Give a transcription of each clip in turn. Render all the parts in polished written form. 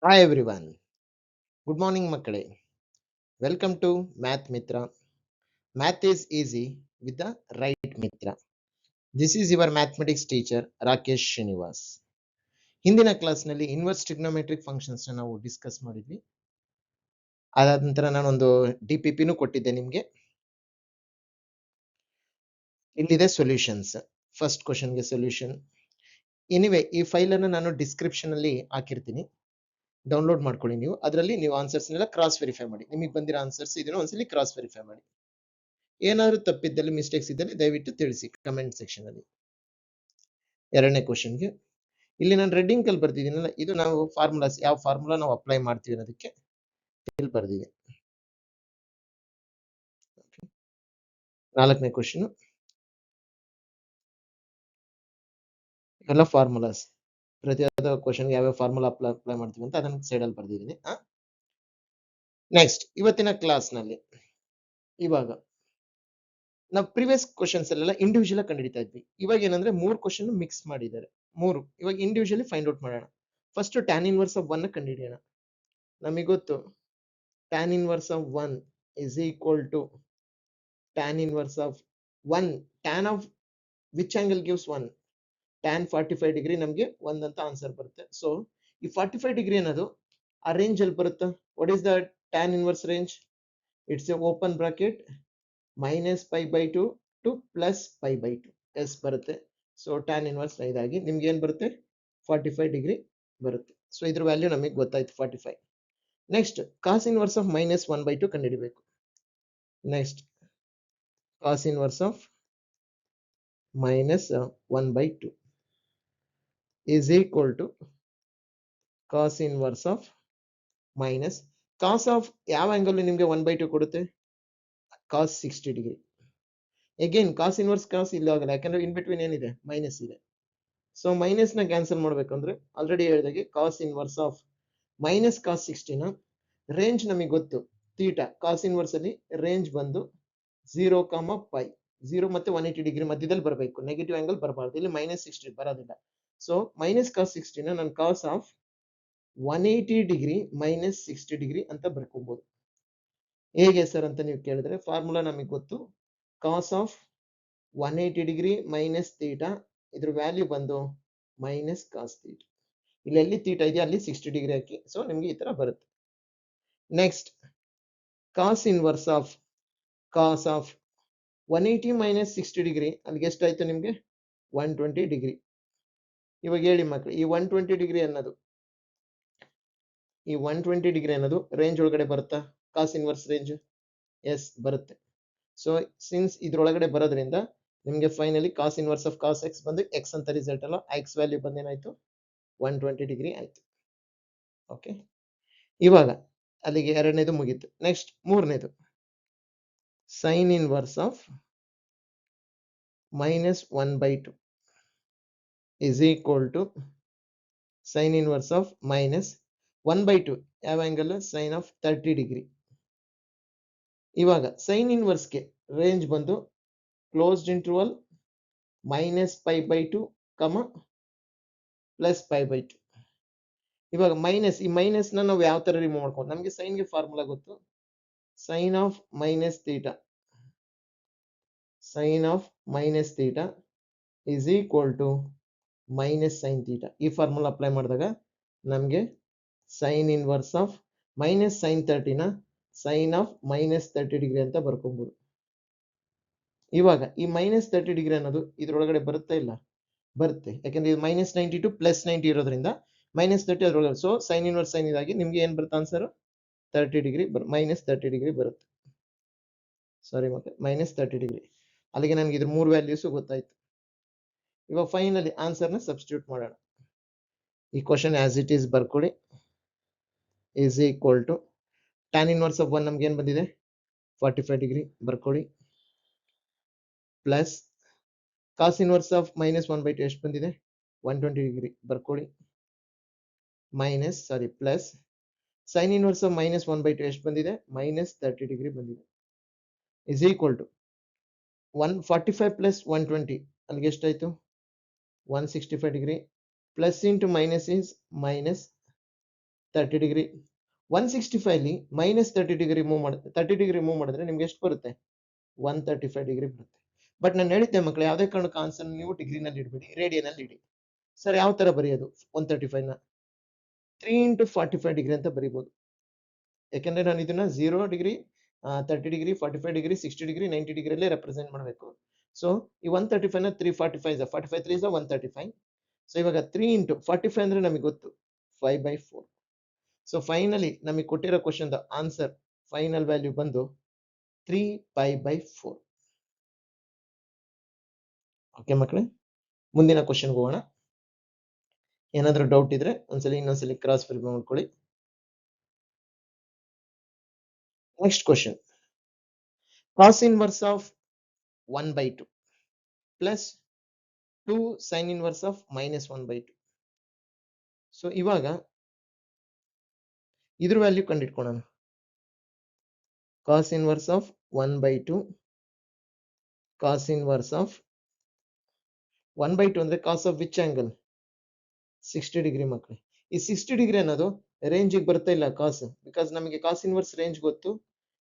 Hi everyone. Good morning ಮಕ್ಕಳೇ. Welcome to Math Mitra. Math is easy with the right Mitra. This is your mathematics teacher Rakesh Srinivas. ಹಿಂದಿನ ಕ್ಲಾಸ್ನಲ್ಲಿ inverse trigonometric functions ನಾವು discuss ಮಾಡಿದ್ವಿ. ಅದಾದ ನಂತರ ನಾನೊಂದು ಡಿಪಿಪಿನೂ ಕೊಟ್ಟಿದ್ದೆ ನಿಮಗೆ. ಇಲ್ಲಿದೆ ಸೊಲ್ಯೂಷನ್ಸ್. ಫಸ್ಟ್ ಕ್ವಶನ್ಗೆ ಸೊಲ್ಯೂಷನ್. ಎನಿವೆ ಈ ಫೈಲ್ ಅನ್ನು ನಾನು ಡಿಸ್ಕ್ರಿಪ್ಷನ್ ಅಲ್ಲಿ ಹಾಕಿರ್ತೀನಿ. ಡೌನ್ಲೋಡ್ ಮಾಡ್ಕೊಳ್ಳಿ ನೀವು. ಅದರಲ್ಲಿ ನೀವು ಆನ್ಸರ್ಸ್ನೆಲ್ಲ ಕ್ರಾಸ್ ವೆರಿಫೈ ಮಾಡಿ. ನಿಮಗೆ ಬಂದಿರೋ ಆನ್ಸರ್ಸ್ ಇದನ್ನು ಒಂದ್ಸಲಿ ಕ್ರಾಸ್ ವೆರಿಫೈ ಮಾಡಿ. ಏನಾದರೂ ತಪ್ಪಿದ್ದಲ್ಲಿ ಮಿಸ್ಟೇಕ್ಸ್ ಇದ್ದಲ್ಲಿ ದಯವಿಟ್ಟು ತಿಳಿಸಿ ಕಮೆಂಟ್ ಸೆಕ್ಷನ್ ಅಲ್ಲಿ. ಎರಡನೇ ಕ್ವಶನ್ಗೆ ಇಲ್ಲಿ ನಾನು ರೆಡ್ಡಿಂಗ್ ಕಲ್ ಬರ್ತಿದ್ದೀನಲ್ಲ, ಇದು ನಾವು ಫಾರ್ಮುಲಾಸ್ ಯಾವ ಫಾರ್ಮುಲಾ ನಾವು ಅಪ್ಲೈ ಮಾಡ್ತೀವಿ ಅನ್ನೋದಕ್ಕೆ ಇಲ್ಲಿ ಬರ್ದಿದೆ. ನಾಲ್ಕನೇ ಕ್ವಶನ್ ಎಲ್ಲ ಫಾರ್ಮುಲಾಸ್, ಪ್ರತಿಯೊಂದು ಕ್ವಶನ್ ಯಾವ್ಯಾವ ಫಾರ್ಮುಲಾ ಅಪ್ಲೈ ಮಾಡ್ತೀವಿ ಅಂತ ಅದನ್ನ ಸೈಡ್ ಅಲ್ಲಿ ಬರ್ದಿದ್ದೀನಿ. ನೆಕ್ಸ್ಟ್ ಇವತ್ತಿನ ಕ್ಲಾಸ್ ನಲ್ಲಿ ಇವಾಗ ನಾವು ಪ್ರಿವಿಯಸ್ ಕ್ವಶನ್ಸ್ ಅಲ್ಲೆಲ್ಲ ಇಂಡಿವಿಜುವಲ್ ಕಂಡುಹಿಡಿತಾ ಇದ್ವಿ. ಇವಾಗ ಏನಂದ್ರೆ ಮೂರು ಕ್ವಶನ್ ಮಿಕ್ಸ್ ಮಾಡಿದ್ದಾರೆ. ಮೂರು ಇವಾಗ ಇಂಡಿವಿಜುವಲಿ ಫೈಂಡ್ ಔಟ್ ಮಾಡೋಣ. ಫಸ್ಟ್ ಟ್ಯಾನ್ ಇನ್ವರ್ಸ್ ಆಫ್ 1 ಕಂಡುಹಿಡಿಯೋಣ. ನಮಗೆ ಗೊತ್ತು tan inverse of 1 is equal to tan inverse of 1. Tan of which angle gives 1? Tan 45 degree ನಮಗೆ 1 ಅಂತ ಆನ್ಸರ್ ಬರುತ್ತೆ. ಸೊ ಈ 45 ಡಿಗ್ರಿ ಅನ್ನೋದು ಆ ರೇಂಜ್ ಅಲ್ಲಿ ಬರುತ್ತೆ. What is the tan inverse range? It's a open bracket minus pi by 2 to plus pi by 2 S ಬರುತ್ತೆ. So tan inverse ಇದಾಗಿ ನಿಮ್ಗೆ ಏನ್ ಬರುತ್ತೆ 45 ಡಿಗ್ರಿ ಬರುತ್ತೆ. ಸೊ ಇದ್ರ ವ್ಯಾಲ್ಯೂ ನಮಗೆ ಗೊತ್ತಾಯ್ತು 45. Next cos inverse of minus 1/2 ಕಂಡುಹಿಡಿಬೇಕು. Next cos inverse of minus 1/2 is equal to cos inverse of minus cos of ಯಾವ ಆಂಗಲ್ ನಿಮಗೆ 1/2 ಕೊಡುತ್ತೆ cos 60 degree. Again cos inverse cos ಇಲ್ಲಿ ಆಗಲ್ಲ, ಯಾಕಂದ್ರೆ ಇನ್ ಬಿಟ್ವೀನ್ ಏನಿದೆ ಮೈನಸ್ ಇದೆ. ಸೊ ಮೈನಸ್ ನ ಕ್ಯಾನ್ಸಲ್ ಮಾಡ್ಬೇಕಂದ್ರೆ ಆಲ್ರೆಡಿ ಹೇಳಿದಾಗೆ cos inverse of minus cos 60 ನ ರೇಂಜ್ ನಮಗೆ ಗೊತ್ತು ಥೀಟಾ. cos inverse ಅಲ್ಲಿ ರೇಂಜ್ ಬಂದು 0, pi 0 ಮತ್ತೆ 180 ಡಿಗ್ರಿ ಮಧ್ಯದಲ್ಲಿ ಬರಬೇಕು, ನೆಗೆಟಿವ್ ಆಂಗಲ್ ಬರಬಾರ್ದು. ಇಲ್ಲಿ ಮೈನಸ್ 60 ಬರೋದಿಲ್ಲ. ಸೊ ಮೈನಸ್ ಕಾಸ್ 60 ನಾನು ಕಾಸ್ ಆಫ್ 180 ಡಿಗ್ರಿ ಮೈನಸ್ 60 ಡಿಗ್ರಿ ಅಂತ ಬರ್ಕೊಬಹುದು. ಹೇಗೆ ಸರ್ ಅಂತ ನೀವು ಕೇಳಿದ್ರೆ ಫಾರ್ಮುಲಾ ನಮಗೆ ಗೊತ್ತು. ಕಾಸ್ ಆಫ್ 180 ಡಿಗ್ರಿ ಮೈನಸ್ ಥೀಟಾ, ಇದ್ರ ವ್ಯಾಲ್ಯೂ ಬಂದು ಮೈನಸ್ ಕಾಸ್ ಥೀಟಾ. ಇಲ್ಲಿ ಎಲ್ಲಿ ಥೀಟಾ ಇದೆಯಾ ಅಲ್ಲಿ 60 ಡಿಗ್ರಿ ಹಾಕಿ. ಸೊ ನಿಮ್ಗೆ ಈ ತರ ಬರುತ್ತೆ. Next cos inverse of 180 minus 60 degree ಅಲ್ಲಿಗೆ ಎಷ್ಟಾಯ್ತು ನಿಮ್ಗೆ 120 ಡಿಗ್ರಿ. ಇವಾಗ ಹೇಳಿ ಮಕ್ಕಳು, ಈ 120 ಡಿಗ್ರಿ ಅನ್ನೋದು ರೇಂಜ್ ಒಳಗಡೆ ಬರುತ್ತಾ ಕಾಸ್ ಇನ್ವರ್ಸ್ ರೇಂಜ್? ಎಸ್ ಬರುತ್ತೆ. ಸೊ ಸಿನ್ಸ್ ಇದ್ರೊಳಗಡೆ ಬರೋದ್ರಿಂದ ನಿಮ್ಗೆ finally cos inverse of cos x ಬಂದು ಎಕ್ಸ್ ಅಂತ ರಿಸಲ್ಟ್ ಅಲ್ಲ, ಎಕ್ಸ್ ವ್ಯಾಲ್ಯೂ ಬಂದೇನಾಯ್ತು 120 ಡಿಗ್ರಿ ಆಯ್ತು. ಓಕೆ, ಇವಾಗ ಅಲ್ಲಿಗೆ ಎರಡನೇದು ಮುಗೀತು. ನೆಕ್ಸ್ಟ್ ಮೂರನೇದು sine inverse of minus 1/2 is equal to sin inverse of minus 1/2 ಯಾವ ಆಂಗಲ್ ಸೈನ್ ಆಫ್ 30 ಡಿಗ್ರಿ. ಇವಾಗ ಸೈನ್ ಇನ್ವರ್ಸ್ಗೆ ರೇಂಜ್ ಬಂದು closed interval minus pi by 2 plus pi by 2. ಇವಾಗ ಮೈನಸ್, ಈ ಮೈನಸ್ ನಾವು ಯಾವ ತರ ರಿಮೂವ್ ಮಾಡ್ಕೊಂಡು, ನಮಗೆ ಸೈನ್ಗೆ ಫಾರ್ಮುಲಾ ಗೊತ್ತು, sine of minus theta, sine of minus theta is equal to minus sine theta. ಈ ಫಾರ್ಮುಲಾ ಅಪ್ಲೈ ಮಾಡಿದಾಗ ನಮಗೆ sine inverse of minus sine 30ನ ಸೈನ್ ಆಫ್ ಮೈನಸ್ 30 ಡಿಗ್ರಿ ಅಂತ ಬರ್ಕೊಬಹುದು. ಇವಾಗ ಈ ಮೈನಸ್ 30 ಡಿಗ್ರಿ ಅನ್ನೋದು ಇದ್ರೊಳಗಡೆ ಬರುತ್ತಾ ಇಲ್ಲ? ಬರುತ್ತೆ, ಯಾಕಂದ್ರೆ ಇದು ಮೈನಸ್ 90 ಟು ಪ್ಲಸ್ 90 ಇರೋದ್ರಿಂದ ಮೈನಸ್ 30 ಅದ್ರೊಳಗೆ. ಸೊ ಸೈನ್ ಇನ್ವರ್ಸ್ ಸೈನ್ ಇದಾಗಿ ನಿಮ್ಗೆ ಏನ್ ಬರುತ್ತೆ ಆನ್ಸರ್ 30 ಡಿಗ್ರಿ ಮೈನಸ್ 30 ಡಿಗ್ರಿ ಬರುತ್ತೆ. ಸಾರಿ ಮತ್ತೆ ಮೈನಸ್ 30 ಡಿಗ್ರಿ. ಅಲ್ಲಿಗೆ ನನಗೆ ಇದ್ರ ಮೂರು ವ್ಯಾಲ್ಯೂಸ್ ಗೊತ್ತಾಯ್ತು. ಇವಾಗ ಫೈನಲಿ ಆನ್ಸರ್ನ ಸಬ್ಸ್ಟಿಟ್ಯೂಟ್ ಮಾಡೋಣ. ಈ ಕ್ವಶನ್ ಆಸ್ ಇಟ್ ಈಸ್ ಬರ್ಕೊಳ್ಳಿ. Is equal to tan inverse of 1 ನಮ್ಗೆ ಏನ್ ಬಂದಿದೆ 45 ಡಿಗ್ರಿ ಬರ್ಕೊಳ್ಳಿ, plus cos inverse of minus 1/2 ಎಷ್ಟು ಬಂದಿದೆ 120 ಡಿಗ್ರಿ ಬರ್ಕೊಳ್ಳಿ, minus plus sine inverse of minus 1/2 ಎಷ್ಟು ಬಂದಿದೆ ಮೈನಸ್ 30 ಡಿಗ್ರಿ ಬಂದಿದೆ, ಇಸ್ ಈಕ್ವಲ್ ಟು 145 ಪ್ಲಸ್ 120 ಅಲ್ಲಿಗೆ ಎಷ್ಟಾಯ್ತು 165 degree, plus into minus is minus 30 degree 165 minus 30 degree remove ಮಾಡಿದ್ರೆ ನಿಮ್ಗೆ ಎಷ್ಟು ಬರುತ್ತೆ 135 ಡಿಗ್ರಿ ಬರುತ್ತೆ. ಬಟ್ ನಾನು ಹೇಳಿದ್ದೆ ಮಕ್ಕಳು ಯಾವುದೇ ಕಾರಣಕ್ಕೂ ಆನ್ಸರ್ ನೀವು ಡಿಗ್ರಿನಲ್ಲಿ ಇಡಬೇಡಿ, ರೇಡಿಯನಲ್ಲಿ ಇಡಿ. ಸರ್ ಯಾವ ತರ ಬರೆಯೋದು 135 ನ 3 ಇಂಟು 45 ಡಿಗ್ರಿ ಅಂತ ಬರೀಬಹುದು. ಯಾಕಂದ್ರೆ ನಾನು ಇದನ್ನ 0 ಡಿಗ್ರಿ 30 ಡಿಗ್ರಿ 45 ಡಿಗ್ರಿ 60 ಡಿಗ್ರಿ 90 ಡಿಗ್ರಿಯಲ್ಲೇ ರೆಪ್ರೆಸೆಂಟ್ ಮಾಡಬೇಕು. ಸೊ ಈ 135 ನ 345 45 3 135. ಸೊ ಇವಾಗ 3 ಇಂಟು 45 ಅಂದ್ರೆ ನಮಗೆ ಗೊತ್ತು 5/4. ಸೊ ಫೈನಲಿ ನಮಗೆ ಕೊಟ್ಟಿರೋ ಕ್ವಶನ್ ಆನ್ಸರ್ ಫೈನಲ್ ವ್ಯಾಲ್ಯೂ ಬಂದು 3π/4. ಓಕೆ ಮಕ್ಕಳೇ, ಮುಂದಿನ ಕ್ವಶನ್ಗೆ ಹೋಗೋಣ. ಏನಾದರೂ ಡೌಟ್ ಇದ್ರೆ ಇನ್ನೊಂದ್ಸಲಿ ಕ್ರಾಸ್ ವೆರಿಫೈ ಮಾಡ್ಕೊಳ್ಳಿ. Next question, cos inverse of 1/2 plus 2 sine inverse of -1/2. So ಇವಾಗ ಇದ್ರ ವ್ಯಾಲ್ಯೂ ಕಂಡಿಡ್ಕೊಳ್ಳೋಣ. Cos inverse of 1/2 cos inverse of 1/2 ಅಂದ್ರೆ cos of which angle 60 degree ಮಕ್ಕಳೇ. ಈ 60 ಡಿಗ್ರಿ ಅನ್ನೋದು ರೇಂಜ್ ಬರ್ತಾ ಇಲ್ಲ ಕಾಸ್, ಬಿಕಾಸ್ ನಮಗೆ ಕಾಸ್ ಇನ್ವರ್ಸ್ ರೇಂಜ್ ಗೊತ್ತು.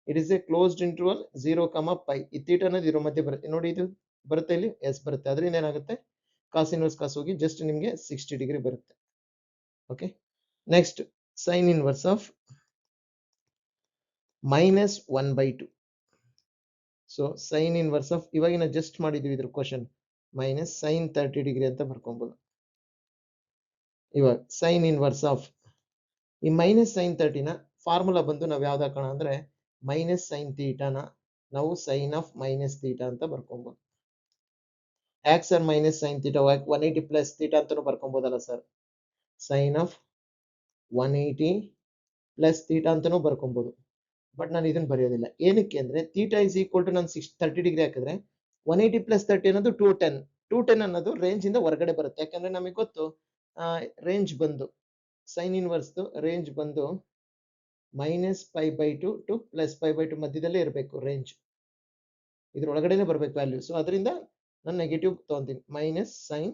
It is A closed interval 0, π. ಈ ಥೀಟಾ ಅನ್ನೋದು ಇರೋ ಮಧ್ಯೆ ಬರುತ್ತೆ ನೋಡಿ, ಇದು ಬರುತ್ತೆ ಇಲ್ಲಿ, ಎಸ್ ಬರುತ್ತೆ. ಅದರಿಂದ ಏನಾಗುತ್ತೆ ಕಾಸ್ ಇನ್ವರ್ಸ್ ಕಾಸ್ ಹೋಗಿ ಜಸ್ಟ್ ನಿಮಗೆ 60 ಡಿಗ್ರಿ ಬರುತ್ತೆ. Okay, next sine inverse of -1/2. So sine inverse of ಇವಾಗಿನ ಜಸ್ಟ್ ಮಾಡಿದ್ವಿ ಇದ್ರ ಕ್ವಶನ್ ಮೈನಸ್ ಸೈನ್ 30 ಡಿಗ್ರಿ ಅಂತ ಬರ್ಕೊಬಹುದು. ಇವಾಗ ಸೈನ್ ಇನ್ವರ್ಸ್ ಆಫ್ ಈ ಮೈನಸ್ ಸೈನ್ 30 ನ ಫಾರ್ಮುಲಾ ಬಂದು ನಾವು ಯಾವ್ದು ಹಾಕೋಣ ಅಂದ್ರೆ ಮೈನಸ್ ಸೈನ್ ಥೀಟಾನ ನಾವು ಸೈನ್ ಆಫ್ ಮೈನಸ್ ಥೀಟಾ ಅಂತ ಬರ್ಕೊಬಹುದು. ಯಾಕೆ sir minus sine theta 180 plus theta ಅಂತಾನು ಬರ್ಕೊಬಹುದಲ್ಲ sir. Sine of 180 plus theta ಅಂತಾನು ಬರ್ಕೊಬಹುದು. ಬಟ್ ನಾನು ಇದನ್ನ ಬರೆಯೋದಿಲ್ಲ. ಏನಕ್ಕೆ ಅಂದ್ರೆ ಥೀಟಾ ಇಸ್ ಈಕ್ವಲ್ ಟು ನಾನು 30 ಡಿಗ್ರಿ ಹಾಕಿದ್ರೆ 180 ಪ್ಲಸ್ 30 ಅನ್ನೋದು 210. 210 ಅನ್ನೋದು ರೇಂಜ್ ಇಂದ ಹೊರಗಡೆ ಬರುತ್ತೆ. ಯಾಕಂದ್ರೆ ನಮಗೆ ಗೊತ್ತು ರೇಂಜ್ ಬಂದು ಸೈನ್ ಇನ್ವರ್ಸ್ ರೇಂಜ್ ಬಂದು -π/2 ಟು +π/2 ಮಧ್ಯದಲ್ಲೇ ಇರಬೇಕು ರೇಂಜ್. ಇದ್ರ ಒಳಗಡೆನೆ ಬರ್ಬೇಕು ವ್ಯಾಲ್ಯೂ. ಸೊ ಅದರಿಂದ ನಾನು ನೆಗೆಟಿವ್ ತಗೊಂತೀನಿ minus sine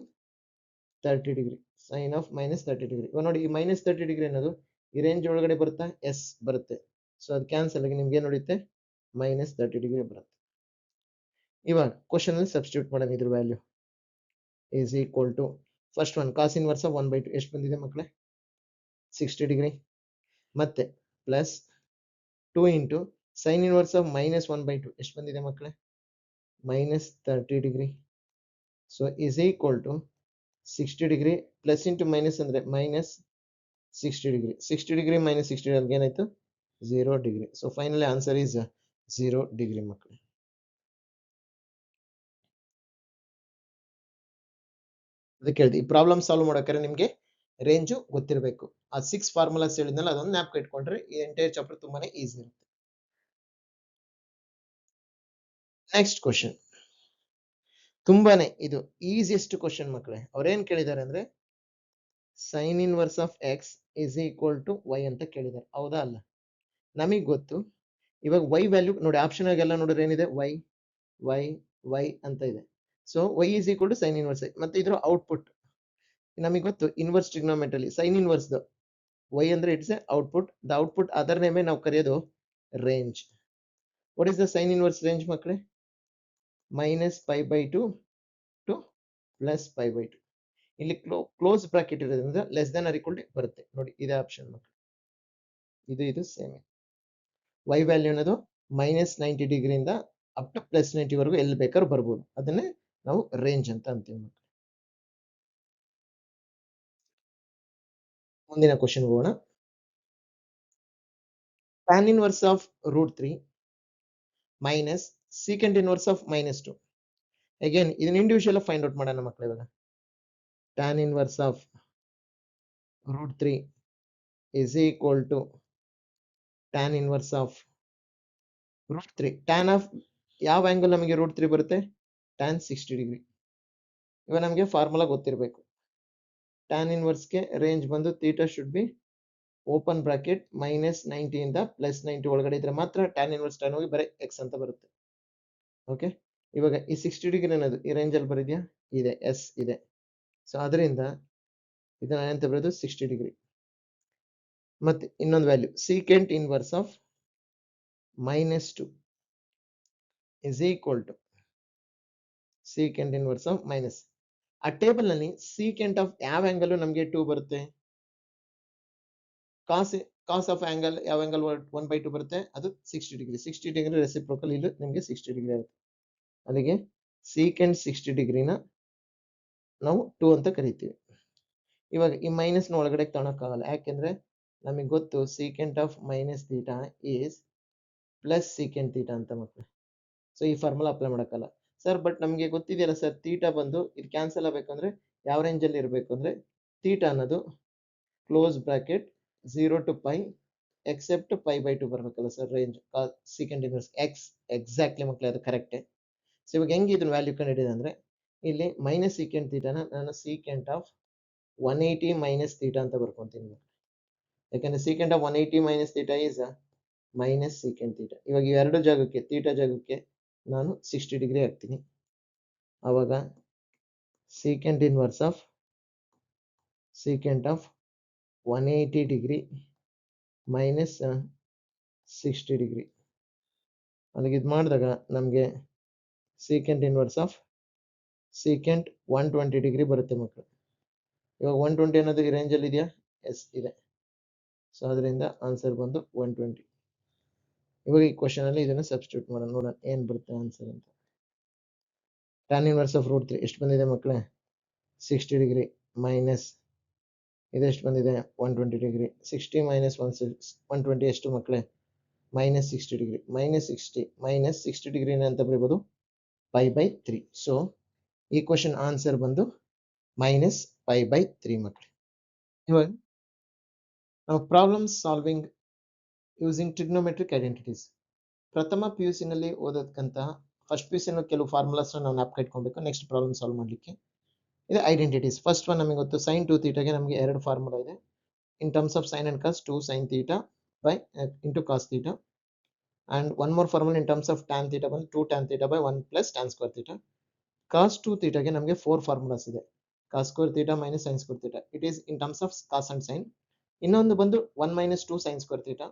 30 degree sine of -30 degree. ಇವಾಗ ನೋಡಿ ಈ -30 ಡಿಗ್ರಿ ಅನ್ನೋದು ಈ ರೇಂಜ್ ಒಳಗಡೆ ಬರುತ್ತಾ, ಎಸ್ ಬರುತ್ತೆ. ಸೊ ಅದು ಕ್ಯಾನ್ಸಲ್ ಆಗಿ ನಿಮ್ಗೆ ಏನು ಉಳಿಯುತ್ತೆ -30 ಡಿಗ್ರಿ ಬರುತ್ತೆ. ಇವಾಗ ಕ್ವಶನ್ ಅಲ್ಲಿ ಸಬ್ಸ್ಟಿಟ್ಯೂಟ್ ಮಾಡೋಣ. ಇದ್ರ value is equal to first one cos inverse of 1/2 ಎಷ್ಟು ಬಂದಿದೆ ಮಕ್ಕಳೇ 60 ಡಿಗ್ರಿ, ಮತ್ತೆ plus 2 into sine inverse of -1/2 ಎಷ್ಟು ಬಂದಿದೆ ಮಕ್ಕಳೇ -30 degree. So is equal to 60 degree plus into minus ಅಂದ್ರೆ -60 ಡಿಗ್ರಿ. 60 ಡಿಗ್ರಿ -60 ಡಿಗ್ರಿ ಏನಾಯ್ತು 0 degree. So finally answer is 0 degree ಮಕ್ಕಳೇ. ಅದಕ್ಕೆ ಹೇಳಿದೆ ಈ ಪ್ರಾಬ್ಲಮ್ ಸಾಲ್ವ್ ಮಾಡೋಕೆ ನಿಮ್ಗೆ ರೇಂಜು ಗೊತ್ತಿರಬೇಕು. ಆ 6 ಫಾರ್ಮುಲಾಸ್ ಹೇಳಿದ್ನಲ್ಲ ಅದೊಂದು ಜ್ಞಾಪಕ ಇಟ್ಕೊಂಡ್ರೆ ಈ ಎಂಟೈರ್ ಚಾಪ್ಟರ್ ತುಂಬಾನೇ ಈಸಿ ಇರುತ್ತೆ. ನೆಕ್ಸ್ಟ್ ಕ್ವಶನ್ ತುಂಬಾನೇ ಇದು ಈಸಿಯೆಸ್ಟ್ ಕ್ವಶನ್ ಮಕ್ಕಳೇ. ಅವ್ರೇನ್ ಕೇಳಿದ್ದಾರೆ ಅಂದ್ರೆ sine inverse of x is equal to y ಅಂತ ಕೇಳಿದ್ದಾರೆ. ಹೌದಾ ಅಲ್ಲ? ನಮಗೆ ಗೊತ್ತು ಇವಾಗ ವೈ ವ್ಯಾಲ್ಯೂ ನೋಡಿ, ಆಪ್ಷನ್ ಆಗೆಲ್ಲ ನೋಡಿದ್ರೆ ಏನಿದೆ ವೈ ವೈ ವೈ ಅಂತ ಇದೆ. So Y is equal to sine inverse ಮತ್ತೆ ಇದ್ರ ಔಟ್ಪುಟ್ ನಮಗೆ ಗೊತ್ತು inverse trigonometry sine inverse Y ಅಂದ್ರೆ it's a output. The output other ನೇಮೇ ನಾವು ಕರೆಯೋದು range. What is the sine inverse range ಮಕ್ಕಳೇ -π/2 ಟು +π/2. ಇಲ್ಲಿ ಕ್ಲೋಸ್ ಬ್ರಾಕೆಟ್ ಇರೋದ್ರಿಂದ less than or equal to ಬರುತ್ತೆ ನೋಡಿ, ಇದೇ ಆಪ್ಷನ್ ಮಕ್ಕಳು. ಇದು ಸೇಮ್. ವೈ ವ್ಯಾಲ್ಯೂ ಅನ್ನೋದು -90 ಡಿಗ್ರಿಯಿಂದ ಅಪ್ ಟು +90 ವರೆಗೂ ಎಲ್ಲಿ ಬೇಕಾದ್ರೂ ಬರ್ಬೋದು. ಅದನ್ನೇ ನಾವು ರೇಂಜ್ ಅಂತ ಅಂತೀವಿ ಮಕ್ಕಳು. ಮುಂದಿನ ಕ್ವಶನ್ ಹೋಗೋಣ. tan inverse of √3 minus secant inverse of -2. Again ಇದನ್ನ ಇಂಡಿವಿಜುವಲ್ ಫೈಂಡ್ ಔಟ್ ಮಾಡೋಣ ಮಕ್ಕಳು. ಇವಾಗ tan inverse of √3 is equal to tan inverse of √3. tan of ಯಾವ ಆಂಗಲ್ ನಮಗೆ √3 ಬರುತ್ತೆ tan 60 ಡಿಗ್ರಿ. ಇವಾಗ ನಮಗೆ ಫಾರ್ಮುಲಾ ಗೊತ್ತಿರಬೇಕು. tan ಇನ್ವರ್ಸ್ಗೆ ರೇಂಜ್ ಬಂದು theta should be open bracket -90 ಇಂದ +90 ಒಳಗಡೆ ಇದ್ರೆ ಮಾತ್ರ tan ಇನ್ವರ್ಸ್ tan ಹೋಗಿ ಬರೀ x ಅಂತ ಬರುತ್ತೆ. ಓಕೆ, ಇವಾಗ ಈ 60 ಡಿಗ್ರಿ ಅನ್ನೋದು ಈ ರೇಂಜ್ ಅಲ್ಲಿ ಬರಿದ್ಯಾ, ಇದೆ ಎಸ್ ಇದೆ. ಸೊ ಅದರಿಂದ ಇದನ್ನ ಎಂತ ಬರೋದು 60 ಡಿಗ್ರಿ ಮತ್ತೆ ಇನ್ನೊಂದು value secant inverse of -2 is equal to secant inverse of minus. ಆ ಟೇಬಲ್ ನಲ್ಲಿ secant of ಯಾವ ಆಂಗಲ್ ನಮಗೆ 2 ಬರುತ್ತೆ? ಕಾಸ್ ಆಫ್ ಆಂಗಲ್ ಯಾವ ಆಂಗಲ್ 1/2 ಬರುತ್ತೆ? ಅದು 60 ಡಿಗ್ರಿ. 60 ಡಿಗ್ರಿ ರೆಸಿಪ್ರೋಕಲ್ ಇಲ್ಲಿ ನಿಮಗೆ 60 ಡಿಗ್ರಿ ಆಗುತ್ತೆ. ಅದಕ್ಕೆ secant 60 ಡಿಗ್ರಿನ ನಾವು 2 ಅಂತ ಕರಿತೀವಿ. ಇವಾಗ ಈ ಮೈನಸ್ ನ ಒಳಗಡೆ ತಗೊಳಕ್ಕಾಗಲ್ಲ, ಯಾಕೆಂದ್ರೆ ನಮಗೆ ಗೊತ್ತು secant of minus theta is plus secant theta ಅಂತ ಮಕ್ಕಳು. ಸೊ ಈ ಫಾರ್ಮುಲಾ ಅಪ್ಲೈ ಮಾಡಕ್ಕಲ್ಲ ಸರ್. ಬಟ್ ನಮಗೆ ಗೊತ್ತಿದೆಯಲ್ಲ ಸರ್, ಥೀಟಾ ಬಂದು ಇದು ಕ್ಯಾನ್ಸಲ್ ಆಗಬೇಕಂದ್ರೆ ಯಾವ ರೇಂಜ್ ಅಲ್ಲಿ ಇರಬೇಕು ಅಂದ್ರೆ ಥೀಟಾ ಅನ್ನೋದು close bracket 0 to pi except π/2 ಬರಬೇಕಲ್ಲ sir range secant inverse x. Exactly ಮಕ್ಕಳೇ ಅದು ಕರೆಕ್ಟೇ. ಸೊ ಇವಾಗ ಹೆಂಗೆ ಇದನ್ನ ವ್ಯಾಲ್ಯೂ ಕಂಡಿಡಿದೆ ಅಂದ್ರೆ ಇಲ್ಲಿ ಮೈನಸ್ secant ಥೀಟಾನ ನಾನು secant of 180 minus theta ಅಂತ ಬರ್ಕೊಂತೀನಿ. ಯಾಕಂದ್ರೆ secant of 180 minus theta is minus secant theta. ಇವಾಗ ಎರಡು ಜಾಗಕ್ಕೆ ಥೀಟಾ ಜಾಗಕ್ಕೆ ನಾನು 60 ಡಿಗ್ರಿ ಹಾಕ್ತೀನಿ. ಆವಾಗ secant inverse of secant of 180 degree minus 60 degree ಅಲ್ಲಿಗೆ ಇದು ಮಾಡಿದಾಗ ನಮಗೆ secant inverse of secant 120 degree ಬರುತ್ತೆ ಮಕ್ಕಳು. ಇವಾಗ 120 ಅನ್ನೋದು ಈ ರೇಂಜ್ ಅಲ್ಲಿ ಇದೆಯಾ? ಎಸ್ ಇದೆ. ಸೊ ಅದರಿಂದ ಆನ್ಸರ್ ಬಂದು 120. ಇವಾಗ ಈ ಕ್ವಶನ್ ಅಲ್ಲಿ ಇದನ್ನ ಸಬ್ಸ್ಟಿಟ್ಯೂಟ್ ಮಾಡೋಣ, ನೋಡೋಣ ಏನ್ ಬರುತ್ತೆ ಆನ್ಸರ್ ಅಂತ. tan inverse of root 3 ಎಷ್ಟು ಬಂದಿದೆ ಮಕ್ಕಳೇ? 60 ಡಿಗ್ರಿ ಮೈನಸ್ ಇದೆಷ್ಟು ಬಂದಿದೆ? 120 ಡಿಗ್ರಿ. 60 ಮೈನಸ್ 120 ಎಷ್ಟು ಮಕ್ಕಳೇ? Minus 60 degree. ಮೈನಸ್ 60 ಡಿಗ್ರಿನ ಅಂತ ಬರೀಬಹುದು π/3. ಸೊ ಈ ಕ್ವಶನ್ ಆನ್ಸರ್ ಬಂದು ಮೈನಸ್ π/3 ಮಕ್ಕಳೇ. ಇವಾಗ ನಾವು problem solving using trigonometric identities. ಪ್ರಥಮ PUC ನಲ್ಲಿ ಓದೋದಕ್ಕಂತ ಫಸ್ಟ್ PUC ನಲ್ಲಿ ಕೆಲವು ಫಾರ್ಮುಲಾಸ್ ನಾವು ಜ್ಞಾಪಕ ಇಟ್ಕೊಬೇಕು ನೆಕ್ಸ್ಟ್ ಪ್ರಾಬ್ಲಮ್ ಸಾಲ್ವ್ ಮಾಡಲಿಕ್ಕೆ. ಇದು ಐಡೆಂಟಿಟೀಸ್. ಫಸ್ಟ್ ಒನ್ ನಮಗೆ ಗೊತ್ತು sin 2 ಥೀಟಾಗೆ ನಮಗೆ ಎರಡು ಫಾರ್ಮುಲಾ ಇದೆ. In terms of sin and cos 2 sin theta by into cos theta, and one more formula in terms of tan theta ಬಂದು 2 tan theta by 1 plus tan square theta. cos 2 ಥೀಟಾಗೆ ನಮಗೆ 4 formulas ಇದೆ. cos square theta minus sin square theta, it is in terms of cos and sin. ಇನ್ನೊಂದು ಬಂದು 1 minus 2 sin square theta,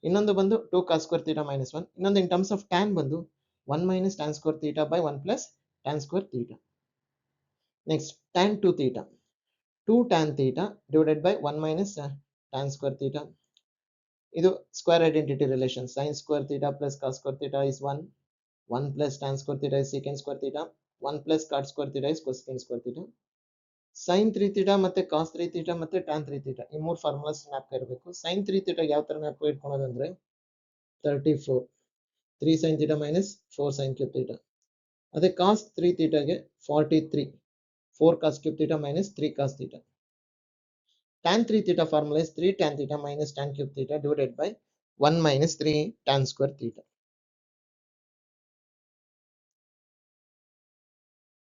ಇನ್ನೊಂದು ಬಂದು 2 cos square theta minus 1, ಇನ್ನೊಂದು in terms of tan ಬಂದು 1 minus tan square theta by 1 plus tan square theta. Next tan 2 theta, 2 tan theta divided by 1 minus tan square theta. ಇದು square identity relation. sin square theta plus cos square theta is 1, 1 plus tan square theta is secant square theta, 1 plus cot square theta is cosecant square theta. sin 3 theta ಮತ್ತೆ cos 3 theta ಮತ್ತೆ tan 3 theta ಈ ಮೂರು formulas ಜ್ಞಾಪಕ ಇರಬೇಕು. sin 3 theta ಯಾವ ತರ ಜ್ಞಾಪಕ ಇಟ್ಕೊಳ್ಳೋದಂದ್ರೆ 34 3 sin theta minus 4 sin cube theta. ಅದೇ cos 3 theta ಗೆ 43 4 cos cube theta minus 3 cos theta. tan 3 theta formula is 3 tan theta minus tan cube theta divided by 1 minus 3 tan square theta.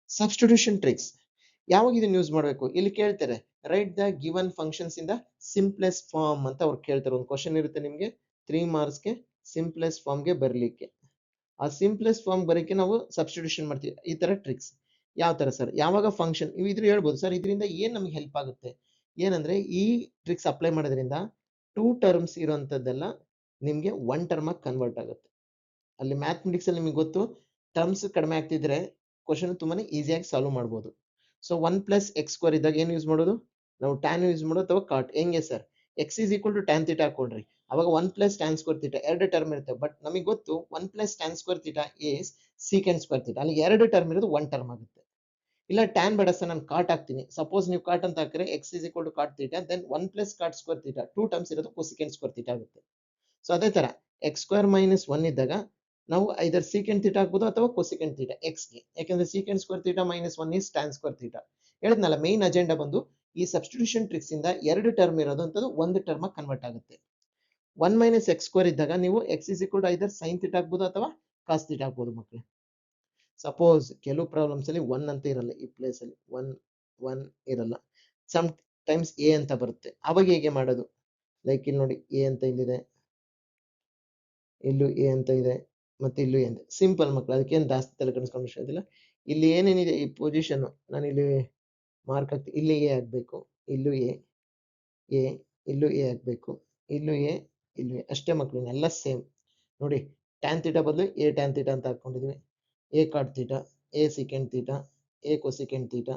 Substitution tricks. ಯಾವಾಗ ಇದನ್ನ use ಮಾಡಬೇಕು? ಇಲ್ಲಿ ಕೇಳ್ತಾರೆ write the given functions in the simplest form ಅಂತ ಅವ್ರು ಕೇಳ್ತಾರೆ. ಒಂದು question ಇರುತ್ತೆ ನಿಮಗೆ 3 ಮಾರ್ಕ್ಸ್ಗೆ ಸಿಂಪ್ಲೆಸ್ಟ್ ಫಾರ್ಮ್ಗೆ ಬರಲಿಕ್ಕೆ. ಆ ಸಿಂಪ್ಲೆಸ್ಟ್ ಫಾರ್ಮ್ ಬರೋಕ್ಕೆ ನಾವು ಸಬ್ಸ್ಟಿಟ್ಯೂಷನ್ ಮಾಡ್ತೀವಿ. ಈ ತರ ಟ್ರಿಕ್ಸ್ ಯಾವ ತರ ಸರ್? ಯಾವಾಗ ಫಂಕ್ಷನ್ ಇದ್ರ ಹೇಳ್ಬೋದು ಸರ್, ಇದರಿಂದ ಏನ್ ನಮಗೆ ಹೆಲ್ಪ್ ಆಗುತ್ತೆ ಏನಂದ್ರೆ ಈ ಟ್ರಿಕ್ಸ್ ಅಪ್ಲೈ ಮಾಡೋದ್ರಿಂದ 2 ಟರ್ಮ್ಸ್ ಇರುವಂತದ್ದೆಲ್ಲ ನಿಮ್ಗೆ 1 ಟರ್ಮ್ ಆಗಿ ಕನ್ವರ್ಟ್ ಆಗುತ್ತೆ. ಅಲ್ಲಿ ಮ್ಯಾಥಮೆಟಿಕ್ಸ್ ಅಲ್ಲಿ ನಿಮಗೆ ಗೊತ್ತು ಟರ್ಮ್ಸ್ ಕಡಿಮೆ ಆಗ್ತಿದ್ರೆ ಕ್ವಶನ್ ತುಂಬಾನೇ ಈಸಿಯಾಗಿ ಸಾಲ್ವ್ ಮಾಡಬಹುದು. ಸೊ 1 plus x square ಇದ್ದಾಗ ಏನು ಯೂಸ್ ಮಾಡೋದು? ನಾವು tan ಯೂಸ್ ಮಾಡೋದು ಅಥವಾ cot. ಹೆಂಗೆ sir? x is equal to tan theta ಹಾಕೊಂಡ್ರಿ ಅವಾಗ 1 plus tan square theta ಎರಡು ಟರ್ಮ್ ಇರುತ್ತೆ. ಬಟ್ ನಮಗೆ ಗೊತ್ತು 1 plus tan square theta is secant square theta. ಅಲ್ಲಿ ಎರಡು ಟರ್ಮ್ ಇರೋದು 1 ಟರ್ಮ್ ಆಗುತ್ತೆ. ಇಲ್ಲ ಟ್ಯಾನ್ ಬೇಡ ಸರ್ ನಾನು ಕಾಟ್ ಹಾಕ್ತೀನಿ. ಸಪೋಸ್ ನೀವು ಕಾಟ್ ಅಂತ ಹಾಕಿದ್ರೆ x is equal to cot theta, then 1 plus cot square theta 2 terms ಇರೋದು cosecant square theta ಆಗುತ್ತೆ. ಸೊ ಅದೇ ತರ x square minus 1 ಇದ್ದಾಗ ನಾವು ಐದರ್ secant theta ಹಾಕ್ಬೋದು ಅಥವಾ cosecant theta x ಗೆ. ಯಾಕಂದ್ರೆ secant square theta minus 1 is tan square theta. ಹೇಳಿದ್ನಲ್ಲ ಮೇನ್ ಅಜೆಂಡಾ ಬಂದು ಈ ಸಬ್ಸ್ಟಿಟ್ಯೂಷನ್ ಟ್ರಿಕ್ಸ್ ಇಂದ ಎರಡು ಟರ್ಮ್ ಇರೋದು ಅಂತದ್ದು ಒಂದು ಟರ್ಮ್ ಆಗಿ ಕನ್ವರ್ಟ್ ಆಗುತ್ತೆ. 1 minus x square ಇದ್ದಾಗ ನೀವು x is equal to either sin theta ಹಾಕ್ಬೋದು ಅಥವಾ cos theta ಹಾಕ್ಬೋದು ಮಕ್ಕಳೇ. ಸಪೋಸ್ ಕೆಲವು ಪ್ರಾಬ್ಲಮ್ಸ್ ಅಲ್ಲಿ 1 ಅಂತ ಇರಲ್ಲ, ಈ ಪ್ಲೇಸ್ ಅಲ್ಲಿ 1 ಇರಲ್ಲ, ಸಮ್ ಟೈಮ್ಸ್ a ಅಂತ ಬರುತ್ತೆ. ಅವಾಗ ಹೇಗೆ ಮಾಡೋದು? ಲೈಕ್ ಇಲ್ಲಿ ನೋಡಿ a ಅಂತ ಇಲ್ಲಿದೆ, ಇಲ್ಲೂ a ಅಂತ ಇದೆ, ಮತ್ತೆ ಇಲ್ಲೂ a ಅಂತ. ಸಿಂಪಲ್ ಮಕ್ಕಳು, ಅದಕ್ಕೇನು ಜಾಸ್ತಿ ತಲೆ ಕೆಡಿಸ್ಕೊಂಡು ವಿಷಯ ಇದಿಲ್ಲ. ಇಲ್ಲಿ ಏನೇನಿದೆ ಈ ಪೊಸಿಷನ್ ನಾನು ಇಲ್ಲಿ ಮಾರ್ಕ್ ಹಾಕ್ತೀನಿ. ಇಲ್ಲಿ a ಆಗ್ಬೇಕು, ಇಲ್ಲೂ a, ಇಲ್ಲೂ a ಆಗ್ಬೇಕು, ಇಲ್ಲೂ ಎ ಇಲ್ಲೂ ಎ ಅಷ್ಟೇ ಮಕ್ಕಳು, ಎಲ್ಲ ಸೇಮ್ ನೋಡಿ. ಟ್ಯಾನ್ ಥೀಟಾ ಬದಲು ಎ ಟ್ಯಾನ್ ಥೀಟಾ ಅಂತ ಹಾಕೊಂಡಿದ್ವಿ. A cot theta, A secant theta, A cosecant theta,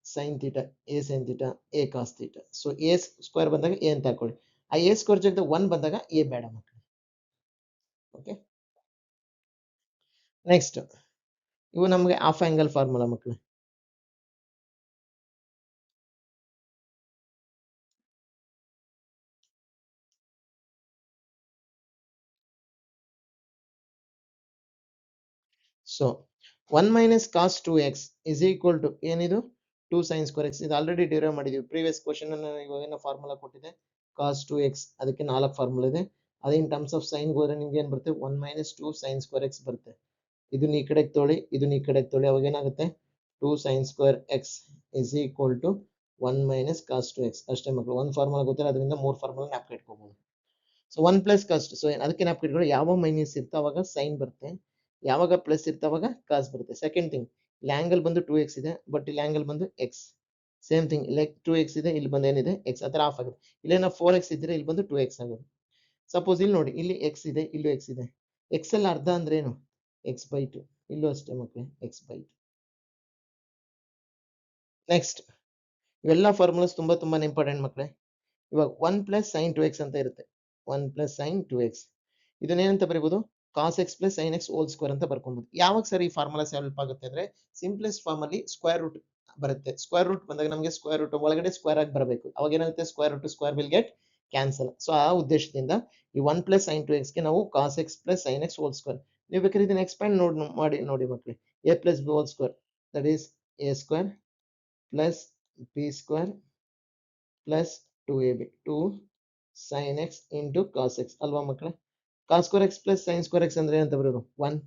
sine theta, A sine theta, A cos theta. So A square ಬಂದಾಗ ಎ ಅಂತ ಹಾಕೊಳ್ಳಿ. ಆ ಎ ಸ್ಕ್ವೇರ್ ಜೊತೆ 1 ಬಂದಾಗ ಎ ಬೇಡ ಮಕ್ಕಳು. ಓಕೆ, ನೆಕ್ಸ್ಟ್ ಇವು ನಮಗೆ ಹಾಫ್ ಆಂಗಲ್ ಫಾರ್ಮುಲಾ ಮಕ್ಕಳು. So 1 minus cos 2x is equal to ಏನಿದು 2 ಸೈನ್ ಸ್ಕ್ವೇರ್ ಎಕ್ಸ್. ಇದು ಆಲ್ರೆಡಿ ಡಿರೈವ್ ಮಾಡಿದೀವಿ ಪ್ರೀವಿಯಸ್ ಕ್ವಶನ್ ಅನ್ನು. ಇವಾಗ ಫಾರ್ಮುಲಾ ಕೊಟ್ಟಿದೆ ಕಾಸ್ 2x, ಅದಕ್ಕೆ 4 ಫಾರ್ಮುಲಾ ಇದೆ. ಅದೇ ಇನ್ ಟರ್ಮ್ಸ್ ಆಫ್ ಸೈನ್ ಹೋದ್ರೆ ನಿಮ್ಗೆ ಏನ್ ಬರುತ್ತೆ 1 ಮೈನಸ್ 2 ಸೈನ್ ಸ್ಕ್ವೇರ್ ಎಕ್ಸ್ ಬರುತ್ತೆ. ಇದನ್ನ ಈ ಕಡೆಗೆ ತೊಳಿ, ಇದನ್ನ ಈ ಕಡೆಗೆ ತೊಳಿ, ಅವಾಗ ಏನಾಗುತ್ತೆ 2 sine square x is equal to 1 minus cos 2x. ಅಷ್ಟೇ ಮಕ್ಕಳು, ಒಂದು ಫಾರ್ಮುಲಾ ಗೊತ್ತಿಲ್ಲ, ಅದರಿಂದ 3 ಫಾರ್ಮುಲಾ ಜ್ಞಾಪಕ ಇಟ್ಕೋಬಹುದು. ಸೊ 1 ಪ್ಲಸ್ ಕಾಸ್, ಸೊ ಅದಕ್ಕೆ ಜ್ಞಾಪಕ ಇಟ್ಕೊಳ್ಳಿ, ಯಾವಾಗ ಮೈನಸ್ ಇರ್ತಾ ಅವಾಗ ಸೈನ್ ಬರುತ್ತೆ, ಯಾವಾಗ ಪ್ಲಸ್ ಇರ್ತಾ ಅವಾಗ ಕಾಸ್ ಬರುತ್ತೆ. ಸೆಕೆಂಡ್ ಥಿಂಗ್, ಇಲ್ಲಿ ಆಂಗಲ್ ಬಂದು 2x ಇದೆ, ಬಟ್ ಇಲ್ಲಿ ಆಂಗಲ್ ಬಂದು x. ಸೇಮ್ ಥಿಂಗ್, ಇಲ್ಲಿ 2x ಇದೆ, ಇಲ್ಲಿ ಬಂದು ಏನಿದೆ x, ಅದರ ಆಫ್ ಆಗುತ್ತೆ. ಇಲ್ಲೇನೋ 4x ಇದ್ರೆ ಇಲ್ಲಿ ಬಂದು 2x ಆಗುತ್ತೆ. ಸಪೋಸ್ ಇಲ್ಲಿ ನೋಡಿ, ಇಲ್ಲಿ x ಇದೆ, ಇಲ್ಲೂ x ಇದೆ. x ಅಲ್ಲಿ ಅರ್ಧ ಅಂದ್ರೆ ಏನು x/2. ಇಲ್ಲೂ ಅಷ್ಟೇ ಮಕ್ಕಳೇ x/2. ನೆಕ್ಸ್ಟ್, ಇವೆಲ್ಲ ಫಾರ್ಮುಲಾಸ್ ತುಂಬಾ ಇಂಪಾರ್ಟೆಂಟ್ ಮಕ್ಕಳೇ. ಇವಾಗ 1 ಪ್ಲಸ್ ಸೈನ್ 2x ಅಂತ ಇರುತ್ತೆ. 1 ಪ್ಲಸ್ ಸೈನ್ 2x, ಇದನ್ನೇನಂತ ಬರೀಬಹುದು cos X plus sine X whole square ಅಂತ ಬರ್ಕೊಬಹುದು. ಯಾವಾಗ ಸರ್ ಈ ಫಾರ್ಮುಲಾಸ್ ಹೆಲ್ಪ್ ಆಗುತ್ತೆ ಅಂದ್ರೆ, ಸಿಂಪ್ಲೆಸ್ಟ್ ಫಾರ್ಮ್ ಅಲ್ಲಿ ಸ್ಕ್ವೇರ್ ರೂಟ್ ಬರುತ್ತೆ. ಸ್ಕ್ವೇರ್ ರೂಟ್ ಬಂದಾಗ ನಮಗೆ ಸ್ಕ್ವೇರ್ ರೂಟ್ ಒಳಗಡೆ ಸ್ಕ್ವೇರ್ ಆಗಿ ಬರಬೇಕು. ಅವಾಗ ಏನಾಗುತ್ತೆ square root square will get cancel. So ಆ ಉದ್ದೇಶದಿಂದ ಈ 1 ಪ್ಲಸ್ ಸೈನ್ 2x ಗೆ ನಾವು cos X plus sine X whole square. ನೀವು ಬೇಕಾದ್ರೆ ಇದನ್ನ ಎಕ್ಸ್ಪ್ಯಾಂಡ್ ಮಾಡಿ ನೋಡಿ ಮಕ್ಕಳೇ. A plus B whole square, that is A square plus B square plus 2ab 2 sin x into cos x ಅಲ್ವಾ ಮಕ್ಕಳೇ. cos square x plus sin square x ಅಂದ್ರೆ ಏನಂತ ಬರೋದು 1.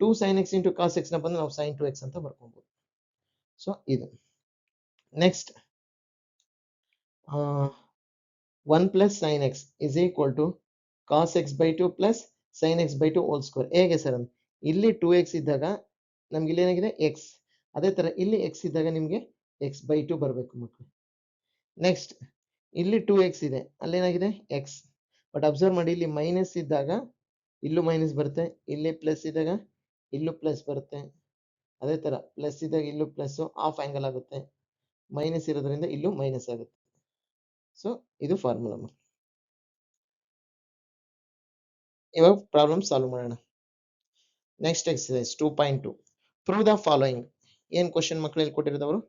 2 sin x into cos x ನ ಬಂದು ನಾವು sin 2x ಅಂತ ಬರ್ಕೊಬಹುದು. So ಇದು next 1 plus sin x is equal to cos x by 2 plus sin x by 2 whole square. ಹೇಗೆ sir ಅಂದ್ರೆ, ಇಲ್ಲಿ 2x ಇದ್ದಾಗ ನಮ್ಗೆ ಇಲ್ಲಿ ಏನಾಗಿದೆ x, ಅದೇ ತರ ಇಲ್ಲಿ x ಇದ್ದಾಗ ನಿಮ್ಗೆ x by 2 ಬರಬೇಕು ಮಕ್ಕಳು. ನೆಕ್ಸ್ಟ್ ಇಲ್ಲಿ 2x ಇದೆ, ಅಲ್ಲೇನಾಗಿದೆ x. ಬಟ್ ಅಬ್ಸರ್ವ್ ಮಾಡಿ, ಇಲ್ಲಿ ಮೈನಸ್ ಇದ್ದಾಗ ಇಲ್ಲೂ ಮೈನಸ್ ಬರುತ್ತೆ, ಇಲ್ಲಿ ಪ್ಲಸ್ ಇದ್ದಾಗ ಇಲ್ಲೂ ಪ್ಲಸ್ ಬರುತ್ತೆ. ಅದೇ ತರ ಪ್ಲಸ್ ಇದ್ದಾಗ ಇಲ್ಲೂ ಪ್ಲಸ್, ಆಫ್ ಆಂಗಲ್ ಆಗುತ್ತೆ. ಮೈನಸ್ ಇರೋದ್ರಿಂದ ಇಲ್ಲೂ ಮೈನಸ್ ಆಗುತ್ತೆ. ಸೊ ಇದು ಫಾರ್ಮುಲಾ. ಇವಾಗ ಪ್ರಾಬ್ಲಮ್ ಸಾಲ್ವ್ ಮಾಡೋಣ. Next exercise 2.2, prove the following. ಏನ್ ಕ್ವಶನ್ ಮಕ್ಕಳಲ್ಲಿ ಕೊಟ್ಟಿರೋದವರು,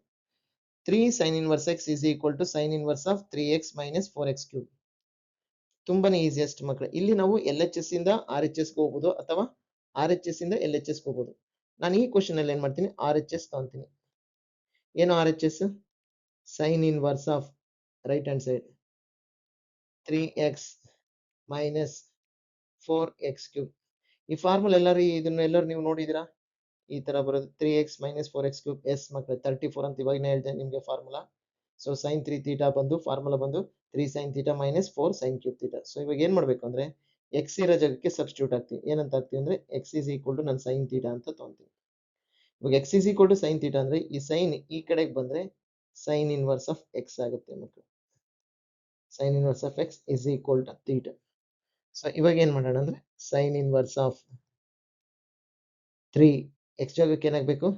3 sin inverse x is equal to sin inverse of 3x minus 4x cube. ತುಂಬಾನೇ ಈಸಿಯೆಸ್ಟ್ ಮಕ್ಕಳು. ಇಲ್ಲಿ ನಾವು LHS ಇಂದ RHS ಗೆ ಹೋಗ್ಬೋದು, ಅಥವಾ RHS ಇಂದ LHS ಗೆ ಹೋಗ್ಬೋದು. ನಾನು ಈ ಕ್ವಶನ್ ಅಲ್ಲಿ ಏನ್ ಮಾಡ್ತೀನಿ, RHS ತಗೊಂತೀನಿ. ಏನು RHS, sin inverse of right hand side 3x minus 4x cube. ಈ ಫಾರ್ಮುಲಾ ಇದನ್ನೆಲ್ಲರೂ ನೀವು ನೋಡಿದಿರಾ, ಈ ತರ ಬರೋದು 3x minus 4x cube. S ಮಕ್ಕಳು 34 ಅಂತ ಇವಾಗ ಹೇಳ್ತೇನೆ ನಿಮ್ಗೆ ಫಾರ್ಮುಲಾ. ಸೊ sin 3 theta ಬಂದು ಫಾರ್ಮುಲಾ ಬಂದು 3 sin theta minus 4 sin cube theta. So ಇವಾಗ ಏನ್ ಮಾಡ್ಬೇಕು ಅಂದ್ರೆ, x ಇರೋ ಜಾಗಕ್ಕೆ ಸಬ್ಸ್ಟಿಟ್ಯೂಟ್ ಆಗ್ತೀವಿ. ಏನಂತ ಆಗ್ತೀವಿ ಅಂದ್ರೆ x is equal to ನಾನು sin theta ಅಂತ ತಗೊಂತೀನಿ. ಇವಾಗ x is equal to sin theta ಅಂದ್ರೆ ಈ ಸೈನ್ ಈ ಕಡೆಗೆ ಬಂದ್ರೆ sin inverse of x ಆಗುತ್ತೆ ಮಕ್ಕಳು. sin inverse of x is equal to theta. So ಇವಾಗ ಏನ್ ಮಾಡೋಣ ಅಂದ್ರೆ sin inverse of 3, x ಜಾಗಕ್ಕೆ ಏನಾಗಬೇಕು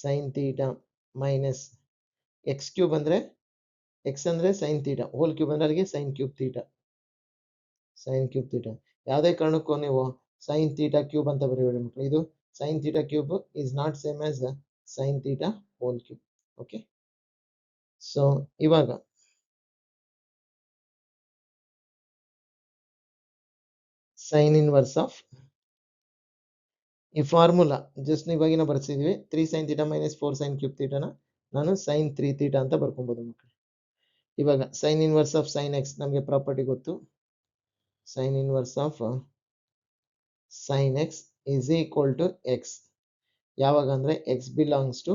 sin theta minus x cube ಅಂದ್ರೆ x ಅಂದ್ರೆ sin theta, ಹೋಲ್ ಕ್ಯೂಬ್ ಅಂದ್ರೆ ಅಲ್ಲಿಗೆ sin cube theta. sin cube theta ಯಾವುದೇ ಕಾರಣಕ್ಕೂ ನೀವು sin theta ಕ್ಯೂಬ್ ಅಂತ ಬರೆಯಬೇಡಿ ಮಕ್ಕಳು. ಇದು sin theta cube is not same as sin theta whole cube. Okay, so ಇವಾಗ sin inverse of ಈ ಫಾರ್ಮುಲಾ ಜಸ್ಟ್ ಇವಾಗಿನ ಬರ್ಸಿದ್ವಿ. 3 sin theta minus 4 sin cube theta ನ ನಾನು sin 3 theta ಅಂತ ಬರ್ಕೊಬಹುದು ಮಕ್ಕಳು. ಇವಾಗ sin inverse of sin x ನಮಗೆ property ಗೊತ್ತು. sin inverse of sin x is equal to x. ಯಾವಾಗ ಅಂದ್ರೆ x belongs to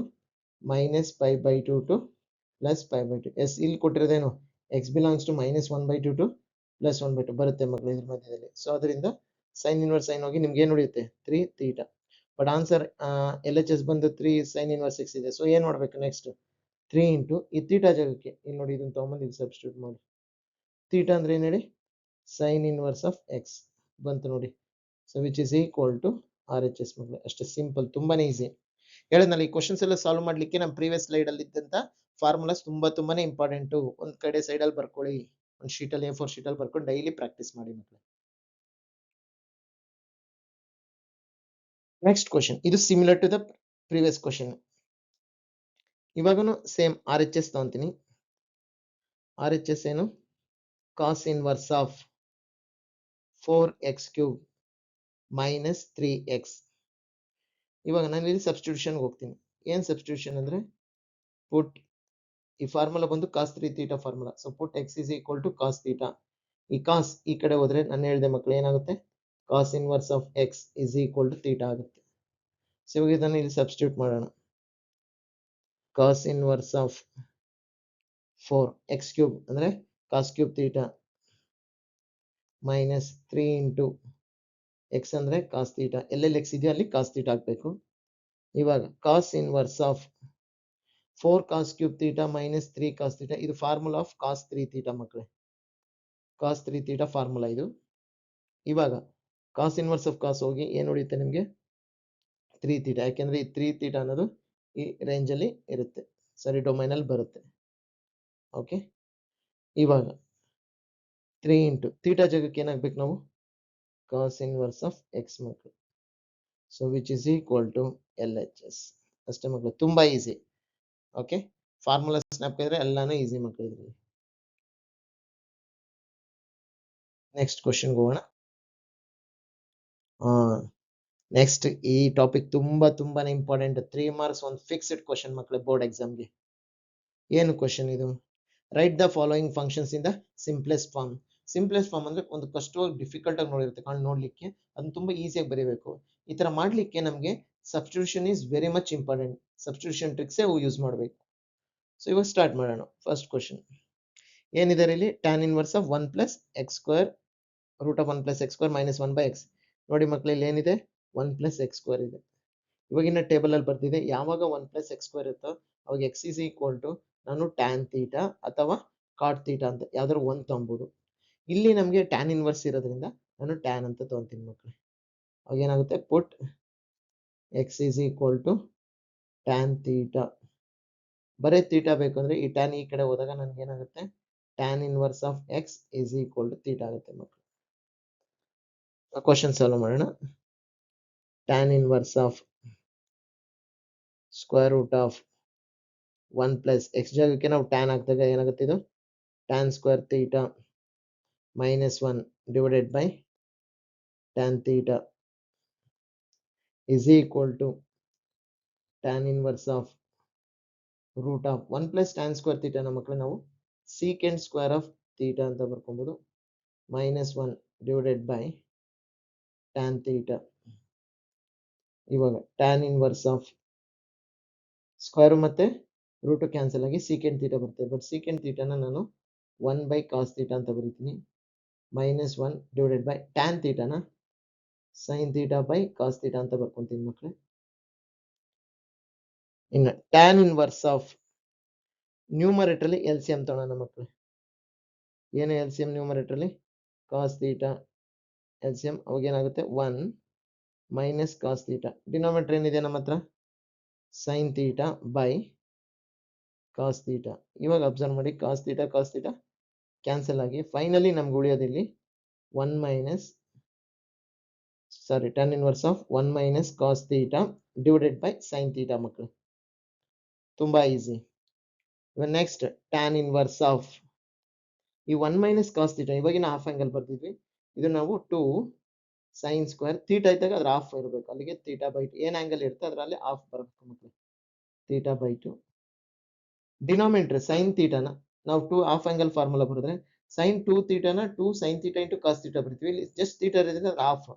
minus pi by 2 to plus pi by 2. S ಇಲ್ಲಿ ಕೊಟ್ಟಿರೋದೇನು, x belongs to minus 1 by 2 to plus 1 by 2 ಬರುತ್ತೆ ಮಕ್ಕಳು ಇದ್ರ ಮಧ್ಯದಲ್ಲಿ. So ಅದರಿಂದ sin inverse sin ಹೋಗಿ ನಿಮ್ಗೆ ಏನು ಉಳಿಯುತ್ತೆ 3 theta. ಬಟ್ ಆನ್ಸರ್ LHS ಬಂದು 3 sin inverse x ಇದೆ. ಸೊ ಏನ್ ಮಾಡ್ಬೇಕು ನೆಕ್ಸ್ಟ್ 3 ಇಂಟು ಈ ಥೀಟಾ ಜಾಗಕ್ಕೆ ಇಲ್ಲಿ ನೋಡಿ ಇದನ್ನ ತಗೊಂಬಂದು ಇಲ್ಲಿ ಸಬ್ಸ್ಟಿಟ್ಯೂಟ್ ಮಾಡಿ. ಥೀಟಾ ಅಂದ್ರೆ ಏನು ಹೇಳಿ, ಸೈನ್ ಇನ್ವರ್ಸ್ ಆಫ್ ಎಕ್ಸ್ ಬಂತು ನೋಡಿ. So which is equal to R H S ಮಕ್ಕಳು. ಅಷ್ಟೇ ಸಿಂಪಲ್, ತುಂಬಾನೇ ಈಸಿ. ಹೇಳಿದ್ನಲ್ಲ ಈ ಕ್ವಶನ್ಸ್ ಎಲ್ಲ ಸಾಲ್ವ್ ಮಾಡ್ಲಿಕ್ಕೆ ನಮ್ಮ ಪ್ರೀವಿಯಸ್ ಸ್ಲೈಡ್ ಅಲ್ಲಿ ಇದ್ದಂತ ಫಾರ್ಮುಲಾಸ್ ತುಂಬಾನೇ ಇಂಪಾರ್ಟೆಂಟ್. ಒಂದ್ ಕಡೆ ಸೈಡ್ ಅಲ್ಲಿ ಬರ್ಕೊಳ್ಳಿ, ಒಂದು ಶೀಟ್ ಅಲ್ಲಿ A4 ಶೀಟ್ ಅಲ್ಲಿ ಬರ್ಕೊಂಡು ಡೈಲಿ ಪ್ರಾಕ್ಟೀಸ್ ಮಾಡಿ ಮಕ್ಕಳು. ನೆಕ್ಸ್ಟ್ ಕ್ವಶನ್, ಇದು similar to the previous question. ಇವಾಗನು ಸೇಮ್ ಆರ್ ಎಚ್ ಎಸ್ ತಗೊಂತೀನಿ. ಆರ್ ಎಚ್ ಎಸ್ ಏನು, cos inverse of 4x³ minus 3x. ಇವಾಗ ನಾನು ಇಲ್ಲಿ ಸಬ್ಸ್ಟಿಟ್ಯೂಷನ್ ಹೋಗ್ತೀನಿ. ಏನ್ ಸಬ್ಸ್ಟಿಟ್ಯೂಷನ್ ಅಂದ್ರೆ, ಪುಟ್ ಈ ಫಾರ್ಮುಲಾ ಬಂದು cos 3 theta formula. So put x is equal to cos theta. ಈ ಕಾಸ್ ಈ ಕಡೆ ಹೋದ್ರೆ ನಾನು ಹೇಳಿದೆ ಮಕ್ಕಳು ಏನಾಗುತ್ತೆ, cos inverse of x is equal to theta ಆಗುತ್ತೆ. ಸೊ ಇವಾಗ ಇದನ್ನು ಇಲ್ಲಿ ಸಬ್ಸ್ಟಿಟ್ಯೂಟ್ ಮಾಡೋಣ. ಕಾಸ್ ಇನ್ವರ್ಸ್ ಆಫ್ 4x³ ಅಂದ್ರೆ cos cube theta minus 3 into x ಅಂದ್ರೆ ಕಾಸ್ ಥೀಟಾ. ಎಲ್ಲೆಲ್ಲಿ ಎಕ್ಸ್ ಇದೆಯೋ ಅಲ್ಲಿ ಕಾಸ್ ಥೀಟಾ ಹಾಕ್ಬೇಕು. ಇವಾಗ cos inverse of 4 cos cube theta minus 3 cos theta, ಇದು ಫಾರ್ಮುಲಾ ಆಫ್ ಕಾಸ್ 3 ಥೀಟಾ ಮಕ್ಕಳೇ. ಕಾಸ್ 3 ಥೀಟಾ ಫಾರ್ಮುಲಾ ಇದು. ಇವಾಗ ಕಾಸ್ ಇನ್ವರ್ಸ್ ಆಫ್ ಕಾಸ್ ಹೋಗಿ ಏನು ಉಳಿಯುತ್ತೆ ನಿಮಗೆ, 3 ಥೀಟಾ. ಯಾಕೆಂದ್ರೆ ಈ 3 ಥೀಟಾ ಅನ್ನೋದು ಈ ರೇಂಜ್ ಅಲ್ಲಿ ಇರುತ್ತೆ, ಸರಿ ಡೊಮೈನ್ ಅಲ್ಲಿ ಬರುತ್ತೆ. ಓಕೆ, ಇವಾಗ 3 ಇಂಟು ಥೀಟಾ ಜಾಗಕ್ಕೆ ಏನಾಗ್ಬೇಕು ನಾವು, ಕಾಸ್ ಇನ್ವರ್ಸ್ ಆಫ್ ಎಕ್ಸ್ ಮಕ್ಕಳು. So which is equal to L H S. ಅಷ್ಟೇ ಮಕ್ಕಳು, ತುಂಬಾ ಈಸಿ. ಓಕೆ, ಫಾರ್ಮುಲಾ ಸ್ನ್ಯಾಪ್ ಇದ್ರೆ ಎಲ್ಲಾನು ಈಸಿ ಮಕ್ಕಳು ಇದ್ರಲ್ಲಿ. ನೆಕ್ಸ್ಟ್ ಕ್ವಶನ್ ಹೋಗೋಣ. ನೆಕ್ಸ್ಟ್ ಈ ಟಾಪಿಕ್ ತುಂಬಾನೇ ಇಂಪಾರ್ಟೆಂಟ್. 3 ಮಾರ್ಕ್ಸ್, ಒಂದು ಫಿಕ್ಸ್ಡ್ ಕ್ವಶನ್ ಮಕ್ಕಳು ಬೋರ್ಡ್ ಎಕ್ಸಾಮ್ಗೆ. ಏನು ಕ್ವಶನ್ ಇದು, write the following functions in the simplest form. Simplest form ಅಂದ್ರೆ ಒಂದು ಕಷ್ಟವಾಗಿ ಡಿಫಿಕಲ್ಟ್ ಆಗಿ ನೋಡಿರುತ್ತೆ ನೋಡ್ಲಿಕ್ಕೆ, ಅದನ್ನ ತುಂಬಾ ಈಸಿಯಾಗಿ ಬರೀಬೇಕು. ಈ ತರ ಮಾಡ್ಲಿಕ್ಕೆ ನಮಗೆ substitution is very much important. Substitution tricks use ಮಾಡಬೇಕು. ಸೊ ಇವಾಗ ಸ್ಟಾರ್ಟ್ ಮಾಡೋಣ. ಫಸ್ಟ್ ಕ್ವಶನ್ ಏನಿದೆ ಇಲ್ಲಿ, tan inverse of 1 plus x square root of 1 plus x square minus 1 by x. ನೋಡಿ ಮಕ್ಕಳು, ಇಲ್ಲಿ ಏನಿದೆ, 1 ಪ್ಲಸ್ ಎಕ್ಸ್ ಸ್ಕ್ವೇರ್ ಇದೆ. ಇವಾಗಿನ ಟೇಬಲ್ ಅಲ್ಲಿ ಬರ್ತಿದೆ, ಯಾವಾಗ 1 ಪ್ಲಸ್ ಎಕ್ಸ್ ಸ್ಕ್ವೇರ್ ಇರುತ್ತೋ ಅವಾಗ ಎಕ್ಸ್ ಇಸ್ ಈಕ್ವಲ್ ಟು ನಾನು ಟ್ಯಾನ್ ಥೀಟಾ ಅಥವಾ ಕಾಟ್ ಥೀಟಾ ಅಂತ ಯಾವ್ದಾದ್ರು ಒಂದು ತಗೊಬಹುದು. ಇಲ್ಲಿ ನಮಗೆ ಟ್ಯಾನ್ ಇನ್ವರ್ಸ್ ಇರೋದ್ರಿಂದ ನಾನು ಟ್ಯಾನ್ ಅಂತ ತಗೊಂತೀನಿ ಮಕ್ಕಳು. ಅವಾಗ ಏನಾಗುತ್ತೆ, put x is equal to tan theta. ಬರೇ ಥೀಟಾ ಬೇಕು ಅಂದ್ರೆ ಈ ಟ್ಯಾನ್ ಈ ಕಡೆ ಹೋದಾಗ ನನ್ಗೆ ಏನಾಗುತ್ತೆ, tan inverse of x is equal to theta ಆಗುತ್ತೆ ಮಕ್ಕಳು. ಕ್ವಶನ್ ಸಾಲ್ವ್ ಮಾಡೋಣ. Tan inverse of square root of 1 plus x ಜಾಗಕ್ಕೆ ನಾವು ಟ್ಯಾನ್ ಹಾಕಿದಾಗ ಏನಾಗುತ್ತೆ, ಇದು tan square theta minus 1 divided by tan theta is equal to tan inverse of root of 1 plus tan square theta ನ ಮಕ್ಕಳು ನಾವು secant square of theta ಅಂತ ಬರ್ಕೊಬಹುದು, minus 1 divided by tan theta. ಇವಾಗ tan inverse of ಸ್ಕ್ವೇರ್ ಮತ್ತೆ root cancel ಆಗಿ secant theta ಬರುತ್ತೆ. But secant theta ನ ನಾನು 1 by cos theta ಅಂತ ಬರೀತೀನಿ, minus 1 divided by tan theta ನ sin theta by cos theta ಅಂತ ಬರ್ಕೊಂತೀನಿ ಮಕ್ಕಳು. ಇನ್ನು tan inverse of ನ್ಯೂಮರೇಟರ್ ಅಲ್ಲಿ LCM ತಗೊಳ್ಳೋಣ ಮಕ್ಕಳು. ಏನು LCM ನ್ಯೂಮರೇಟರ್ ಅಲ್ಲಿ, ಕಾಸ್ ಥೀಟಾ LCM ಅವಾಗ ಏನಾಗುತ್ತೆ, 1 ಮೈನಸ್ ಕಾಸ್ ಥೀಟಾ. ಡಿನಾಮಿನೇಟರ್ ಏನಿದೆ ನಮ್ಮ ಹತ್ರ, sine theta by cos theta. ಇವಾಗ ಅಬ್ಸರ್ವ್ ಮಾಡಿ, ಕಾಸ್ ಥೀಟಾ ಕ್ಯಾನ್ಸಲ್ ಆಗಿ ಫೈನಲಿ ನಮ್ಗೆ ಉಳಿಯೋದಿಲ್ಲಿ 1 minus tan inverse of 1 minus cos theta divided by sine theta ಮಕ್ಕಳು. ತುಂಬಾ ಈಸಿ. ಇವಾಗ ನೆಕ್ಸ್ಟ್ tan ಇನ್ವರ್ಸ್ ಆಫ್ ಈ 1 ಮೈನಸ್ ಕಾಸ್ ಥೀಟಾ, ಇವಾಗಿನ ಹಾಫ್ ಆಂಗಲ್ ಬರ್ತಿದ್ವಿ, ಇದು ನಾವು 2 ಸೈನ್ ಸ್ಕ್ವೇರ್ ಥೀಟಾ ಇದ್ದಾಗ ಅದ್ರ ಹಾಫ್ ಇರಬೇಕು, ಅಲ್ಲಿಗೆ ಥೀಟಾ ಬೈ 2 ಏನ್ ಆಂಗಲ್ ಇರುತ್ತೆ ಅದರಲ್ಲಿ ಹಾಫ್ ಬರಬೇಕು ಮಕ್ಕಳು, ಥೀಟಾ ಬೈ 2. ಡಿನಾಮಿನೇಟರ್ ಸೈನ್ ಥೀಟಾನ ನಾವು 2 ಹಾಫ್ ಆಂಗಲ್ ಫಾರ್ಮುಲಾ ಬರೆದ್ರೆ ಸೈನ್ 2 ಥೀಟಾನ 2 sine theta into cos theta ಬರ್ತೀವಿ. ಇಲ್ಲಿ ಜಸ್ಟ್ ಥೀಟಾ ಇರೋದ್ರಿಂದ ಅದ್ರ ಹಾಫ್,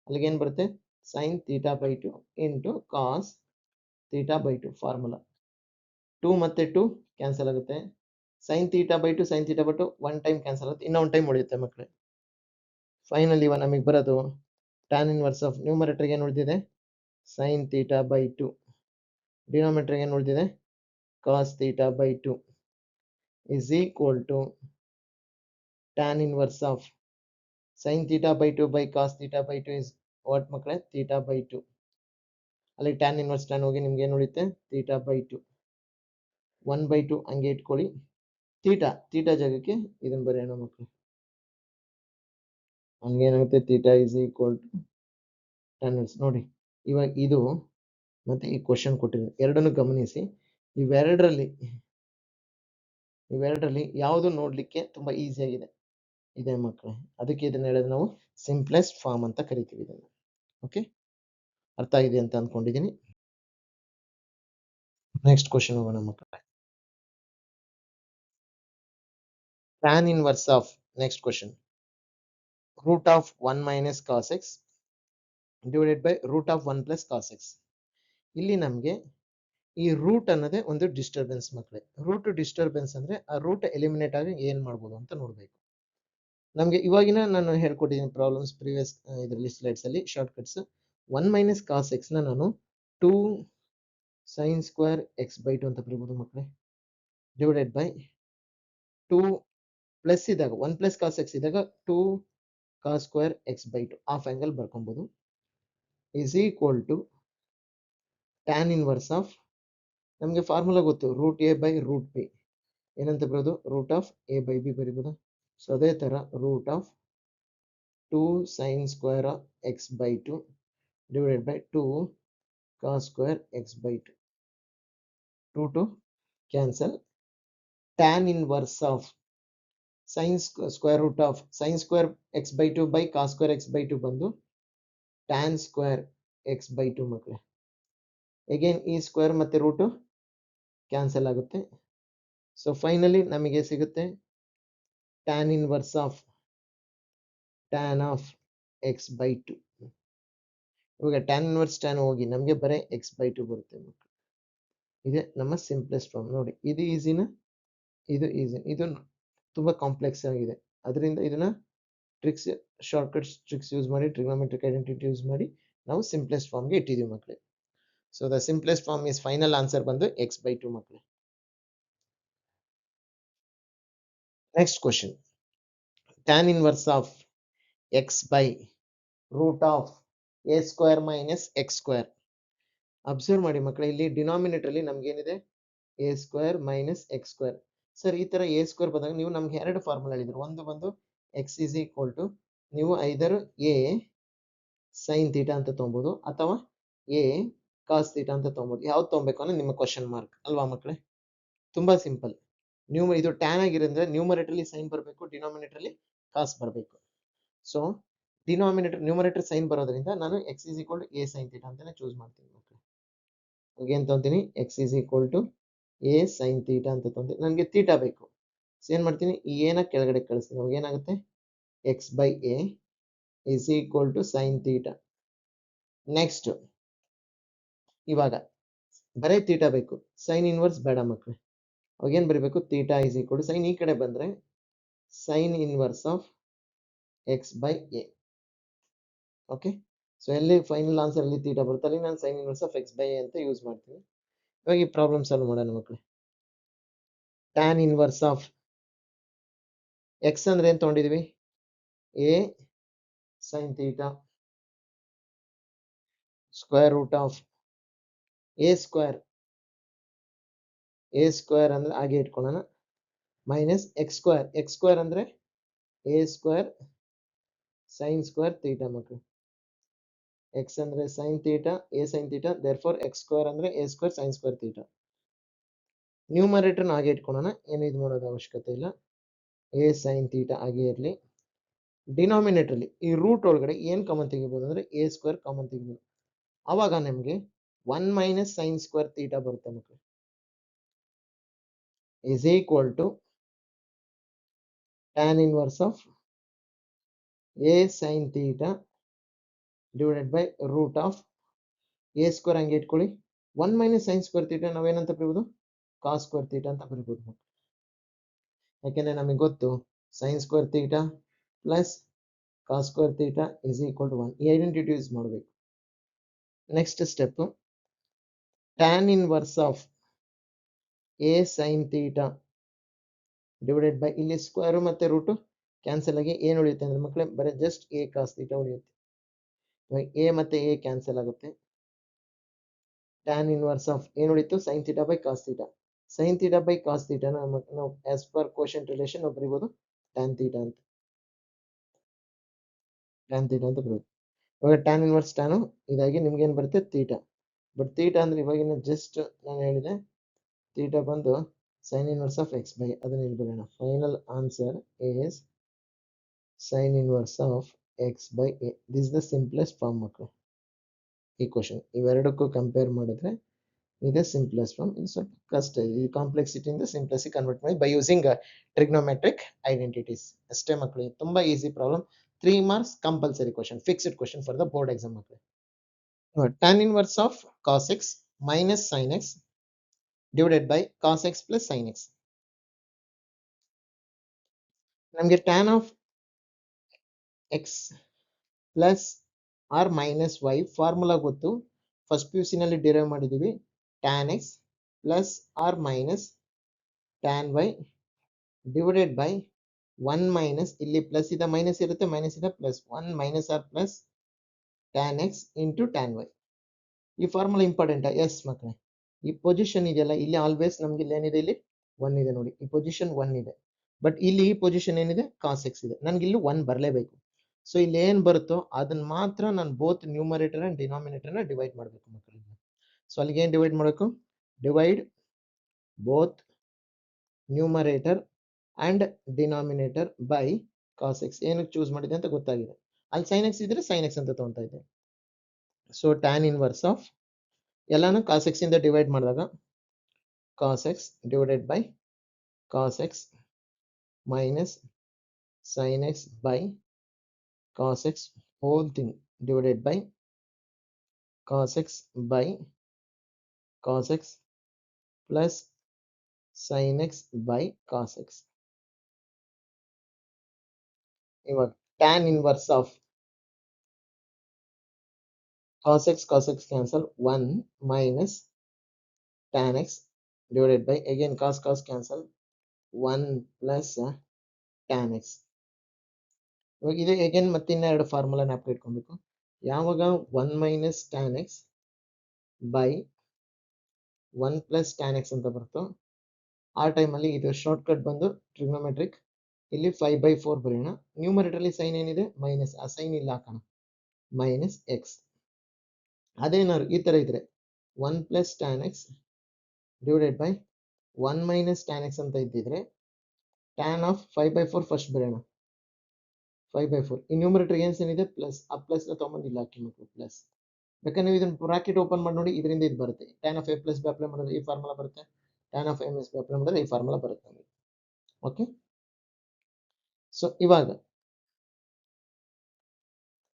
ಅಲ್ಲಿಗೆ ಏನ್ ಬರುತ್ತೆ, sine theta by 2 into cos theta by 2 formula. 2 ಮತ್ತೆ 2 ಕ್ಯಾನ್ಸಲ್ ಆಗುತ್ತೆ, sine theta by 2 sine theta by 2 one time cancel ಆಗುತ್ತೆ, ಇನ್ನೊಂದು ಟೈಮ್ ಉಳಿಯುತ್ತೆ ಮಕ್ಕಳೇ. ಫೈನಲ್ ಇವಾಗ ನಮಗೆ ಬರೋದು ಟ್ಯಾನ್ ಇನ್ವರ್ಸ್ ಆಫ್ ನ್ಯೂಮರೇಟರ್ ಏನು ಉಳಿದಿದೆ, ಸೈನ್ ಥೀಟಾ ಬೈ 2, ಡಿನಾಮಿನೇಟರ್ ಏನು ಉಳಿದಿದೆ, cos theta by 2 is equal to tan inverse of sin theta by 2 by cos theta by 2 is what ಮಕ್ಕಳೇ theta by 2. ಅಲ್ಲಿ tan inverse tan ಹೋಗಿ ನಿಮ್ಗೆ ಏನು ಉಳಿಯುತ್ತೆ theta by 2. 1 by 2 ಹಂಗೆ ಇಟ್ಕೊಳ್ಳಿ. theta ಜಾಗಕ್ಕೆ ಇದನ್ನ ಬರೆಯೋಣ ಮಕ್ಕಳು. ಹಂಗೆ ಏನಾಗುತ್ತೆ theta is equal to tan inverse. ನೋಡಿ ಇವಾಗ ಇದು ಮತ್ತೆ ಈ ಕ್ವಶನ್ ಕೊಟ್ಟಿದ್ದೀನಿ, ಎರಡನ್ನು ಗಮನಿಸಿ. ಇವೆರಡರಲ್ಲಿ ಯಾವುದು ನೋಡ್ಲಿಕ್ಕೆ ತುಂಬಾ ಈಸಿ ಆಗಿದೆ ಇದೆ ಮಕ್ಕಳೇ. ಅದಕ್ಕೆ ಇದನ್ನ ಹೇಳೋದು ನಾವು ಸಿಂಪ್ಲೆಸ್ಟ್ ಫಾರ್ಮ್ ಅಂತ ಕರಿತೀವಿ ಇದನ್ನ. ಓಕೆ, ಅರ್ಥ ಆಗಿದೆ ಅಂತ ಅನ್ಕೊಂಡಿದ್ದೀನಿ. ನೆಕ್ಸ್ಟ್ ಕ್ವಶನ್ ಹೋಗೋಣ ಮಕ್ಕಳೇ. tan inverse of next question root of 1 minus cos x divided by root of 1 plus cos x. ಇಲ್ಲಿ ನಮಗೆ ಈ ರೂಟ್ ಅನ್ನೋದೇ ಒಂದು ಡಿಸ್ಟರ್ಬೆನ್ಸ್ ಮಕ್ಕಳೇ. ರೂಟ್ ಡಿಸ್ಟರ್ಬೆನ್ಸ್ ಅಂದ್ರೆ ಆ ರೂಟ್ ಎಲಿಮಿನೇಟ್ ಆಗಿ ಏನ್ ಮಾಡ್ಬೋದು ಅಂತ ನೋಡ್ಬೇಕು. ನಮ್ಗೆ ಇವಾಗಿನ ನಾನು ಹೇಳ್ಕೊಟ್ಟಿದ್ದೀನಿ ಪ್ರಾಬ್ಲಮ್ಸ್ ಪ್ರೀವಿಯಸ್ ಇದರಲ್ಲಿ ಸ್ಲೈಡ್ಸ್ ಅಲ್ಲಿ short cuts. 1 minus cos x ನ ನಾನು 2 sin ಸ್ಕ್ವೇರ್ ಎಕ್ಸ್ ಬೈ 2 ಅಂತ ಬರೀಬಹುದು ಮಕ್ಕಳೇ, ಡಿವೈಡೆಡ್ ಬೈ 2 ಪ್ಲಸ್ ಇದ್ದಾಗ 1 ಪ್ಲಸ್ ಕಾಸ್ ಎಕ್ಸ್ ಇದ್ದಾಗ 2 cos square X by 2 half angle ಬರ್ಕೊಬಹುದು is equal to tan inverse of, ನಮಗೆ ಫಾರ್ಮುಲಾ ಗೊತ್ತು, root A by root B ಏನಂತ ಬರೋದು, root of A by B ಬರೀಬಹುದು. ಸೊ ಅದೇ ತರ root of 2 sin square X by 2 divided by 2 cos square x by 2. 2 to cancel. Tan inverse of sin square root of sin square x by 2 by cos square x by 2 ಬಂದು tan square x by 2 ಮಕ್ಕಳೇ. Again ಈ square ಮತ್ತೆ root cancel ಆಗುತ್ತೆ. So finally ನಮಗೆ ಸಿಗುತ್ತೆ tan inverse of tan of x by 2. ಇವಾಗ tan inverse tan ಹೋಗಿ ನಮಗೆ ಬರೀ x by 2 ಬರುತ್ತೆ ಮಕ್ಕಳು. ಇದೆ ನಮ್ಮ ಸಿಂಪ್ಲೆಸ್ಟ್ ಫಾರ್ಮ್. ನೋಡಿ ಇದು ಈಸಿನ, ಇದು ಈಸಿ, ಇದು ತುಂಬಾ ಕಾಂಪ್ಲೆಕ್ಸ್ ಆಗಿದೆ. ಅದರಿಂದ ಇದನ್ನ tricks, short cuts tricks use ಮಾಡಿ, ಟ್ರಿಗ್ನೋಮೆಟ್ರಿಕ್ ಐಡೆಂಟಿಟಿ ಯೂಸ್ ಮಾಡಿ ನಾವು ಸಿಂಪ್ಲೆಸ್ಟ್ ಫಾರ್ಮ್ಗೆ ಇಟ್ಟಿದ್ದೀವಿ ಮಕ್ಕಳೇ. So the simplest form is final answer ಬಂದು x by 2 ಮಕ್ಕಳೇ. Next question, tan inverse of x by root of a square minus X square. Observe ಮಾಡಿ ಮಕ್ಕಳೇ, ಇಲ್ಲಿ ಡಿನಾಮಿನೇಟರ್ ಅಲ್ಲಿ ನಮ್ಗೆ ಏನಿದೆ A square minus X square. Sir ಈ ತರ ಎ ಸ್ಕ್ವೇರ್ ಬಂದಾಗ ನೀವು ನಮ್ಗೆ ಎರಡು ಫಾರ್ಮುಲಾ ಹೇಳಿದ್ರು. ಒಂದು ಬಂದು ಎಕ್ಸ್ ಇಸ್ ಈಕ್ವಲ್ ಟು ನೀವು ಐದರ್ ಎ ಸೈನ್ ಥೀಟಾ ಅಂತ ತಗೊಬಹುದು ಅಥವಾ ಎ ಕಾಸ್ ಥೀಟಾ ಅಂತ ತಗೊಬಹುದು. ಯಾವ್ದು ತಗೊಬೇಕು ಅನ್ನೋ ನಿಮ್ಮ ಕ್ವಶನ್ ಮಾರ್ಕ್ ಅಲ್ವಾ ಮಕ್ಕಳೇ. ತುಂಬಾ ಸಿಂಪಲ್. ಇದು ಟ್ಯಾನ್ ಆಗಿರೋದ್ರಿಂದ ನ್ಯೂಮರೇಟರ್ ಅಲ್ಲಿ ಸೈನ್ ಬರಬೇಕು, ಡಿನಾಮಿನೇಟರ್ ಅಲ್ಲಿ ಕಾಸ್ ಬರಬೇಕು. ಸೊ ನ್ಯೂಮರೇಟರ್ ಸೈನ್ ಬರೋದ್ರಿಂದ ನಾನು X is equal to A sine theta ಅಂತಾನೆ ಚೂಸ್ ಮಾಡ್ತೀನಿ ಮಕ್ಕಳೇ. ಏನ್ ತಗೊಂತೀನಿ, X is equal to A sine theta ಅಂತ ತೊಂದ್ರೆ, ನನಗೆ ಥೀಟಾ ಬೇಕು. ಸೊ ಏನ್ ಮಾಡ್ತೀನಿ, ಈ ಎನ ಕೆಳಗಡೆ ಕಳಿಸ್ತೀನಿ. ಅವಾಗ ಏನಾಗುತ್ತೆ, x by A is equal to sine theta. Next ಇವಾಗ ಬರೇ ಥೀಟಾ ಬೇಕು, ಸೈನ್ ಇನ್ವರ್ಸ್ ಬೇಡ ಮಕ್ಕಳೇ. ಅವಾಗ ಏನ್ ಬರೀಬೇಕು, theta is equal to sine ಈ ಕಡೆ ಬಂದ್ರೆ sine inverse of X by A. Okay, so ಎಲ್ಲಿ ಫೈನಲ್ ಆನ್ಸರ್ ಅಲ್ಲಿ ಥೀಟಾ ಬರುತ್ತೆ ಅಲ್ಲಿ ನಾನು sine inverse of X by A ಅಂತ ಯೂಸ್ ಮಾಡ್ತೀನಿ. ಇವಾಗ ಈ ಪ್ರಾಬ್ಲಮ್ ಸಾಲ್ವ್ ಮಾಡೋಣ ಮಕ್ಕಳೇ. ಟ್ಯಾನ್ ಇನ್ವರ್ಸ್ ಆಫ್ ಎಕ್ಸ್ ಅಂದ್ರೆ ಏನ್ ತಗೊಂಡಿದೀವಿ, A sine theta square root of A square ಅಂದ್ರೆ ಹಾಗೆ ಇಟ್ಕೊಳ್ಳೋಣ, ಮೈನಸ್ ಎಕ್ಸ್ ಸ್ಕ್ವೇರ್ ಅಂದ್ರೆ A square sine square theta ಮಕ್ಕಳು. ಎಕ್ಸ್ ಅಂದ್ರೆ sine theta, A sine theta, therefore X square ಅಂದ್ರೆ A square sine square theta. Numerator ಹಾಗೆ ಇಟ್ಕೊಳ್ಳೋಣ, ಏನು ಇದು ಮಾಡೋದು ಅವಶ್ಯಕತೆ ಇಲ್ಲ. ಎ ಸೈನ್ ಥೀಟಾ ಹಾಗೆ ಇರಲಿ. ಡಿನಾಮಿನೇಟರ್ ಅಲ್ಲಿ ಈ ರೂಟ್ ಒಳಗಡೆ ಏನ್ ಕಾಮನ್ ತೆಗಿಬಹುದು ಅಂದ್ರೆ ಎ ಸ್ಕ್ವೇರ್ ಕಾಮನ್ ತೆಗಿಬಹುದು. ಅವಾಗ ನಮ್ಗೆ 1 ಮೈನಸ್ ಸೈನ್ ಸ್ಕ್ವೇರ್ ಥೀಟಾ ಬರುತ್ತೆ ಮಕ್ಕಳು, is equal to tan inverse of a sin theta divided by root of a square ಹಂಗೆ ಇಟ್ಕೊಳ್ಳಿ. 1 ಮೈನಸ್ ಸೈನ್ ಸ್ಕ್ವೇರ್ ಥೀಟಾ ನಾವೇನಂತ ಬರೀಬಹುದು, ಕಾಸ್ ಸ್ಕ್ವೇರ್ ಥೀಟಾ ಅಂತ ಬರೀಬಹುದು. ಯಾಕೆಂದ್ರೆ ನಮಗೆ ಗೊತ್ತು sine square theta plus cos square theta is equal to 1. ಈ identity use ಮಾಡಬೇಕು. Next step, tan inverse of A sine theta divided by, ಇಲ್ಲಿ ಸ್ಕ್ವೇರ್ ಮತ್ತೆ ರೂಟ್ ಕ್ಯಾನ್ಸಲ್ ಆಗಿ ಏನು ಉಳಿಯುತ್ತೆ ಅಂದ್ರೆ ಮಕ್ಕಳೇ ಬರೀ ಜಸ್ಟ್ ಎ ಕಾಸ್ ಥೀಟಾ ಉಳಿಯುತ್ತೆ. ಎ ಮತ್ತೆ ಎ ಕ್ಯಾನ್ಸಲ್ ಆಗುತ್ತೆ. ಟ್ಯಾನ್ ಇನ್ವರ್ಸ್ ಆಫ್ ಏನು ಉಳಿತು sine theta by cos theta. Sine theta by cos theta ನಾವು ಆಸ್ ಪರ್ ಕೋಶೆಂಟ್ ರಿಲೇಷನ್ ನಾವು ಬರೀಬಹುದು ಟ್ಯಾನ್ ಥೀಟಾ ಅಂತ. ಟ್ಯಾನ್ ಥೀಟಾ ಅಂತ ಬರೀಬಹುದು. ಇವಾಗ ಟ್ಯಾನ್ ಇನ್ವರ್ಸ್ ಟ್ಯಾನು ಇದಾಗಿ ನಿಮ್ಗೆ ಏನು ಬರುತ್ತೆ ಥೀಟಾ. ಬಟ್ ಥೀಟಾ ಅಂದ್ರೆ ಇವಾಗಿನ ಜಸ್ಟ್ ನಾನು ಹೇಳಿದೆ ಥೀಟಾ ಬಂದು sign inverse of X by ಅದನ್ನ ಇಲ್ಲಿ ಬರೋಣ. Final answer is sin inverse of x by a. This is the simplest form ಮಕ್ಕಳು. ಈ ಕ್ವಶನ್ ಇವೆರಡಕ್ಕೂ ಕಂಪೇರ್ ಮಾಡಿದ್ರೆ ಇದೆ ಸಿಂಪ್ಲೆಸ್ಟ್ ಫಾರ್ಮ್. ಇದು ಸ್ವಲ್ಪ ಕಷ್ಟ ಇದೆ. ಈ ಕಾಂಪ್ಲೆಕ್ಸಿಟಿ ಇಂದ ಸಿಂಪ್ಲೆಕ್ಸಿಟಿ ಕನ್ವರ್ಟ್ ಮಾಡಿ ಬೈ ಯೂಸಿಂಗ್ ಟ್ರಿಗ್ನೋಮೆಟ್ರಿಕ್ ಐಡೆಂಟಿಟೀಸ್ ಅಷ್ಟೇ ಮಕ್ಕಳಿಗೆ. ತುಂಬಾ easy problem. 3 marks compulsory question, fixed question for the board exam ಮಕ್ಕಳು. tan inverse of cos x minus sin x divided by cos x plus sin x. ನಮಗೆ tan of x plus or minus y formula ಗೊತ್ತು. First P U C ನಲ್ಲಿ derive ಮಾಡಿದೀವಿ. tan x plus or minus tan y divided by 1 minus ಇಲ್ಲಿ plus ಇದೆ minus ಇರುತ್ತೆ, minus ಇದೆ plus 1 minus or plus tan x into tan y. ಈ formula important. S ಮಕ್ಕಳೇ, ಈ ಪೊಸಿಷನ್ ಇದೆಯಲ್ಲ ಇಲ್ಲಿ ಆಲ್ವೇಸ್ ನಮ್ಗೆ ಇಲ್ಲಿ ಏನಿದೆ, ಇಲ್ಲಿ 1 ಇದೆ ನೋಡಿ, ಈ ಪೊಸಿಷನ್ 1 ಇದೆ. ಬಟ್ ಇಲ್ಲಿ ಈ ಪೊಸಿಷನ್ ಏನಿದೆ ಕಾಸ್ ಎಕ್ಸ್ ಇದೆ. ನನ್ಗೆ ಇಲ್ಲಿ 1 ಬರಲೇಬೇಕು. ಸೊ ಇಲ್ಲಿ ಏನ್ ಬರುತ್ತೋ ಅದನ್ನ ಮಾತ್ರ ನಾನು ಬೋತ್ ನ್ಯೂಮರೇಟರ್ ಅಂಡ್ ಡಿನಾಮಿನೇಟರ್ ನ ಡಿವೈಡ್ ಮಾಡಬೇಕು ಮಕ್ಕಳಿಗೆ. ಸೊ ಅಲ್ಲಿಗೆ ಏನ್ ಡಿವೈಡ್ ಮಾಡಬೇಕು, divide both numerator and denominator by cos x. ಏನಕ್ಕೆ ಚೂಸ್ ಮಾಡಿದೆ ಅಂತ ಗೊತ್ತಾಗಿದೆ. ಅಲ್ಲಿ ಸೈನ್ ಎಕ್ಸ್ ಇದ್ರೆ ಸೈನ್ ಎಕ್ಸ್ ಅಂತ ತಗೊಂತಾ ಇದ್ದೆ. ಸೊ ಟ್ಯಾನ್ ಇನ್ವರ್ಸ್ ಆಫ್ ಎಲ್ಲಾನು ಕಾಸ್ ಎಕ್ಸ್ ಇಂದ ಡಿವೈಡ್ ಮಾಡಿದಾಗ cos x divided by cos x minus sin x by cos x whole thing divided by cos x by cos x plus sin x by cos x. ಇವಾಗ tan inverse of cos x cancel 1 minus tan x divided by again cos cancel 1 plus tan x. ಇವಾಗ ಇದು again ಮತ್ತೆ ಇನ್ನೆರಡು formula ಜ್ಞಾಪಕ ಇಟ್ಕೊಬೇಕು. ಯಾವಾಗ 1 minus tan x by 1 plus tan x ಅಂತ ಬರುತ್ತೋ ಆ ಟೈಮಲ್ಲಿ ಇದು ಶಾರ್ಟ್ ಕಟ್ ಬಂದು ಟ್ರಿಗ್ನೋಮೆಟ್ರಿಕ್. ಇಲ್ಲಿ 5/4 ಬರೆಯೋಣ. ನ್ಯೂಮರೇಟರ್ ಅಲ್ಲಿ ಸೈನ್ ಏನಿದೆ ಮೈನಸ್, ಆ ಸೈನ್ ಇಲ್ಲಿ ಹಾಕೋಣ ಮೈನಸ್ ಎಕ್ಸ್. ಅದೇನಾದ್ರು ಈ ತರ ಇದ್ರೆ 1 plus tan x divided by 1 minus tan x ಅಂತ ಇದ್ದಿದ್ರೆ tan ಆಫ್ 5/4 ಫಸ್ಟ್ ಬರೆಯೋಣ. 5/4 ಈ ನ್ಯೂಮರೇಟರ್ ಏನಿದೆ ಪ್ಲಸ್, ಆ ಪ್ಲಸ್ ನ ತಗೊಂಡು ಇಲ್ಲಿ ಹಾಕಿ ಮಕ್ಕಳು ಪ್ಲಸ್. ಬೇಕಾದ್ರೆ ನೀವು ಇದನ್ನ ಬ್ರಾಕೆಟ್ ಓಪನ್ ಮಾಡಿ ನೋಡಿ, ಇದರಿಂದ ಇದು ಬರುತ್ತೆ. tan of a plus be apply ಮಾಡಿದ್ರೆ ಈ ಫಾರ್ಮುಲಾ ಬರುತ್ತೆ. tan of a minus be apply ಮಾಡಿದ್ರೆ ಈ ಫಾರ್ಮುಲಾ ಬರುತ್ತೆ. ಓಕೆ, ಸೊ ಇವಾಗ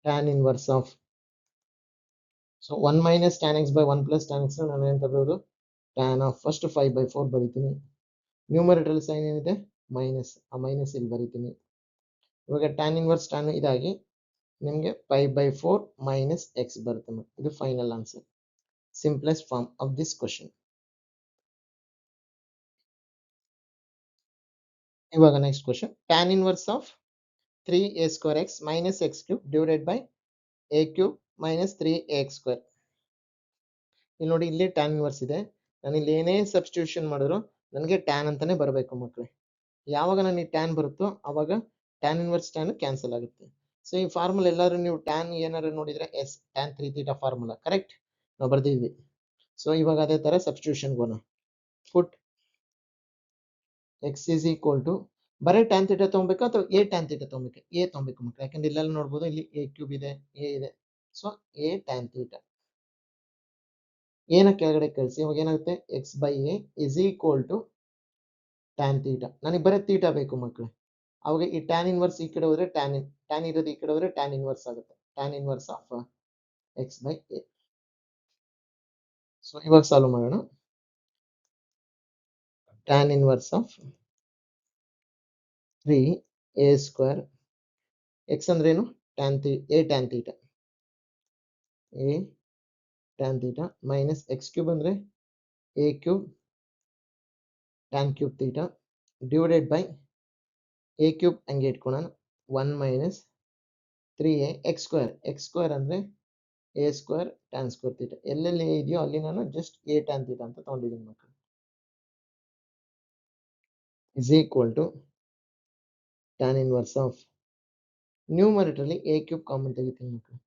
tan inverse of so 1 minus tan x by 1 plus tan x ನಾನು ಏನು ತಗೋದು tan of first 5/4 ಬರೀತೀನಿ. ನ್ಯೂಮರೇಟರ್ ಸೈನ್ ಏನಿದೆ ಮೈನಸ್, ಆ ಮೈನಸ್ ಇಲ್ಲಿ ಬರೀತೀನಿ. ಇವಾಗ tan inverse tan ಇದಾಗಿ ನಿಮಗೆ 5/4 minus x ಬರುತ್ತೆ. ಇದು final answer, simplest form of this question. ಇವಾಗ next question, tan inverse of 3a square x minus x cube divided by a cube minus 3ax square. ಇಲ್ಲಿ ನೋಡಿ, ಇಲ್ಲಿ ಟ್ಯಾನ್ ಇನ್ವರ್ಸ್ ಇದೆ. ನಾನು ಇಲ್ಲಿ ಏನೇ ಸಬ್ಸ್ಟಿಟ್ಯೂಷನ್ ಮಾಡಿದ್ರು ನನಗೆ ಟ್ಯಾನ್ ಅಂತಾನೆ ಬರಬೇಕು ಮಕ್ಕಳೇ. ಯಾವಾಗ ನನಗೆ ಟ್ಯಾನ್ ಬರುತ್ತೋ ಅವಾಗ ಟ್ಯಾನ್ ಇನ್ವರ್ಸ್ ಟ್ಯಾನ್ ಕ್ಯಾನ್ಸಲ್ ಆಗುತ್ತೆ. ಸೊ ಈ ಫಾರ್ಮುಲಾ ಎಲ್ಲಾದ್ರೂ ನೀವು ಟ್ಯಾನ್ ಏನಾದ್ರು ನೋಡಿದ್ರೆ ಎಸ್ ಟ್ಯಾನ್ 3θ ಫಾರ್ಮುಲಾ ಕರೆಕ್ಟ್ ನಾವು ಬರ್ದಿದ್ವಿ. ಸೊ ಇವಾಗ ಅದೇ ತರ ಸಬ್ಸ್ಟಿಟ್ಯೂಷನ್ ಹೋಗೋಣ. Put x is equal to ಬರೀ ಟ್ಯಾನ್ ಥೀಟಾ ತಗೊಬೇಕಾ ಅಥವಾ ಎ ಟ್ಯಾನ್ ಥೀಟಾ ತಗೊಬೇಕಾ? ಎ ತಗೊಬೇಕು ಮಕ್ಕಳು, ಯಾಕಂದ್ರೆ ಇಲ್ಲೆಲ್ಲ ನೋಡ್ಬೋದು ಇಲ್ಲಿ ಎ ಕ್ಯೂಬ್ ಇದೆ, ಎ ಇದೆ. ಸೊ ಎ ಟ್ಯಾನ್ ಥೀಟಾ ಏನ ಕೆಳಗಡೆ ಕಳಿಸಿ. ಇವಾಗ ಏನಾಗುತ್ತೆ x by A is equal to tan theta. ನನಗೆ ಬರೀ ಥೀಟಾ ಬೇಕು ಮಕ್ಕಳು. ಅವಾಗ ಈ ಟ್ಯಾನ್ ಇನ್ವರ್ಸ್ ಈ ಕಡೆ ಹೋದ್ರೆ ಟ್ಯಾನ್ ಇರೋದು ಈ ಕಡೆ ಹೋದ್ರೆ ಟ್ಯಾನ್ ಇನ್ವರ್ಸ್ ಆಗುತ್ತೆ. Tan inverse of X by A. So ಇವಾಗ ಸಾಲ್ವ್ ಮಾಡೋಣ. Tan inverse of 3a square X ಅಂದ್ರೆ ಏನು A tan theta, A tan theta minus X cube ಅಂದ್ರೆ A cube tan cube theta divided by A cube ಹಂಗೆ ಇಟ್ಕೊಳ್ಳೋಣ 1 minus 3a x square ಅಂದರೆ a square tan square theta. ಎಲ್ಲೆಲ್ಲಿ a ಇದೆಯೋ ಅಲ್ಲಿ ನಾನು just a tan theta ಅಂತ ತಗೊಂಡಿದ್ದೀನಿ ಮಕ್ಕಳು. is equal to tan inverse of numerator ಅಲ್ಲಿ a cube ಕಾಮನ್ ತೆಗಿತೀನಿ ಮಕ್ಕಳು.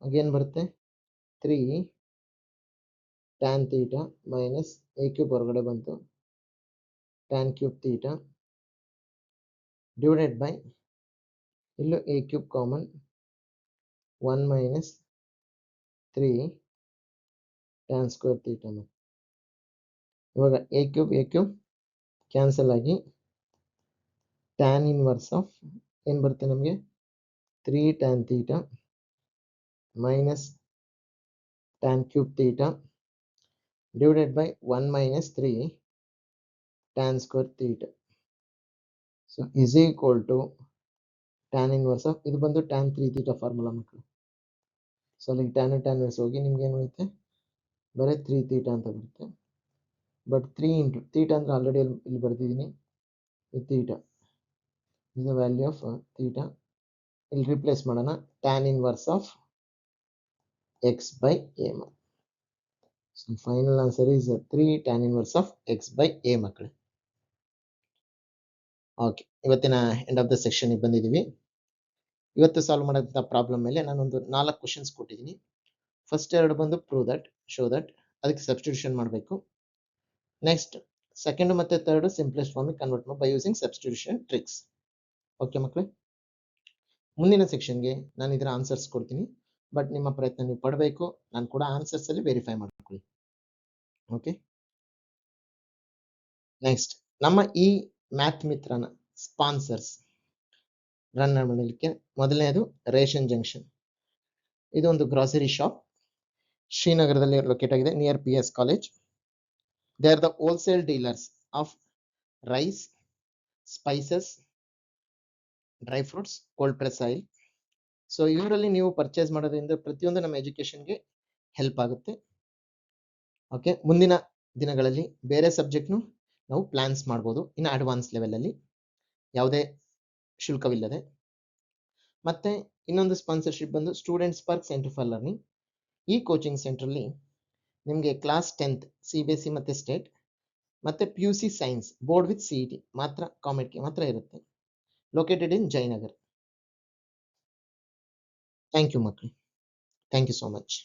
ಆಗೇನ್ ಬರುತ್ತೆ 3 tan theta minus a cube ಹೊರಗಡೆ ಬಂತು tan cube theta divided by ಇಲ್ಲೂ a cube common 1 minus 3 tan square theta. ಇವಾಗ a cube ಕ್ಯಾನ್ಸಲ್ ಆಗಿ tan inverse of ಏನು ಬರುತ್ತೆ ನಮಗೆ 3 tan theta minus tan cube theta divided by 1 minus 3 tan square theta. So is equal to tan inverse of ಇದು ಬಂದು tan 3 theta formula ಮಕ್ಕಳು. So ಅಲ್ಲಿಗೆ tan inverse ಹೋಗಿ ನಿಮ್ಗೆ ಏನು ಬರುತ್ತೆ ಬರೀ 3 theta ಅಂತ ಬರುತ್ತೆ. ಬಟ್ 3 ಇಂಟು theta ಅಂದ್ರೆ ಆಲ್ರೆಡಿ ಇಲ್ಲಿ ಬರ್ತಿದ್ದೀನಿ ಈ theta is the value of theta. ಇಲ್ಲಿ ರಿಪ್ಲೇಸ್ ಮಾಡೋಣ tan inverse of x by a. So final answer is 3 tan inverse of x by a ಮಕ್ಕಳು. ಓಕೆ, ಇವತ್ತಿನ ಎಂಡ್ ಆಫ್ ದ ಸೆಕ್ಷನ್ ಬಂದಿದ್ದೀವಿ. ಇವತ್ತು solve ಮಾಡೋಂಥ ಪ್ರಾಬ್ಲಮ್ ಮೇಲೆ ನಾನೊಂದು 4 ಕ್ವಶನ್ಸ್ ಕೊಟ್ಟಿದ್ದೀನಿ. ಫಸ್ಟ್ 2 ಬಂದು ಪ್ರೂವ್ ದಟ್, ಶೋ ದಟ್, ಅದಕ್ಕೆ ಸಬ್ಸ್ಟಿಟ್ಯೂಷನ್ ಮಾಡಬೇಕು. ನೆಕ್ಸ್ಟ್ ಸೆಕೆಂಡ್ ಮತ್ತೆ ಥರ್ಡ್ ಸಿಂಪ್ಲೆಸ್ಟ್ ಫಾರ್ಮಿಗೆ ಕನ್ವರ್ಟ್ ಮಾಡಿ by using substitution tricks. Okay ಮಕ್ಕಳು, ಮುಂದಿನ ಸೆಕ್ಷನ್ಗೆ ನಾನು ಇದರ ಆನ್ಸರ್ಸ್ ಕೊಡ್ತೀನಿ. ಬಟ್ ನಿಮ್ಮ ಪ್ರಯತ್ನ ನೀವು ಪಡಬೇಕು. ನಾನು ಕೂಡ ಆನ್ಸರ್ಸ್ ಅಲ್ಲಿ ವೆರಿಫೈ ಮಾಡ್ಕೊಳ್ಳಿ. ಓಕೆ, ನೆಕ್ಸ್ಟ್ ನಮ್ಮ ಈ ಮ್ಯಾಥ್ ಮಿತ್ರನ ಸ್ಪಾನ್ಸರ್ಸ್ ರನ್ ಮಾಡಲಿಕ್ಕೆ ಮೊದಲನೇದು ರೇಷನ್ ಜಂಕ್ಷನ್. ಇದೊಂದು ಗ್ರಾಸರಿ ಶಾಪ್ ಶ್ರೀನಗರದಲ್ಲಿ ಲೊಕೇಟ್ ಆಗಿದೆ near PS college. They are the wholesale dealers of rice, spices, dry fruits, cold press oil. So ಇವರಲ್ಲಿ ನೀವು ಪರ್ಚೇಸ್ ಮಾಡೋದ್ರಿಂದ ಪ್ರತಿಯೊಂದು ನಮ್ಮ ಎಜುಕೇಶನ್ಗೆ ಹೆಲ್ಪ್ ಆಗುತ್ತೆ. ಓಕೆ, ಮುಂದಿನ ದಿನಗಳಲ್ಲಿ ಬೇರೆ ಸಬ್ಜೆಕ್ಟ್ನು ನಾವು ಪ್ಲಾನ್ಸ್ ಮಾಡ್ಬೋದು ಇನ್ನು ಅಡ್ವಾನ್ಸ್ ಲೆವೆಲಲ್ಲಿ ಯಾವುದೇ ಶುಲ್ಕವಿಲ್ಲದೆ. ಮತ್ತೆ ಇನ್ನೊಂದು ಸ್ಪಾನ್ಸರ್ಶಿಪ್ ಬಂದು students park centre for learning. ಈ ಕೋಚಿಂಗ್ ಸೆಂಟ್ರಲ್ಲಿ ನಿಮಗೆ ಕ್ಲಾಸ್ 10th CBSE ಮತ್ತು ಸ್ಟೇಟ್ ಮತ್ತು PUC science board with CET ಮಾತ್ರ ಕಾಮೆಡ್ಗೆ ಮಾತ್ರ ಇರುತ್ತೆ. Located in Jayanagar. Thank you ಮಕ್ಕಳು, ಥ್ಯಾಂಕ್ ಯು ಸೋ ಮಚ್.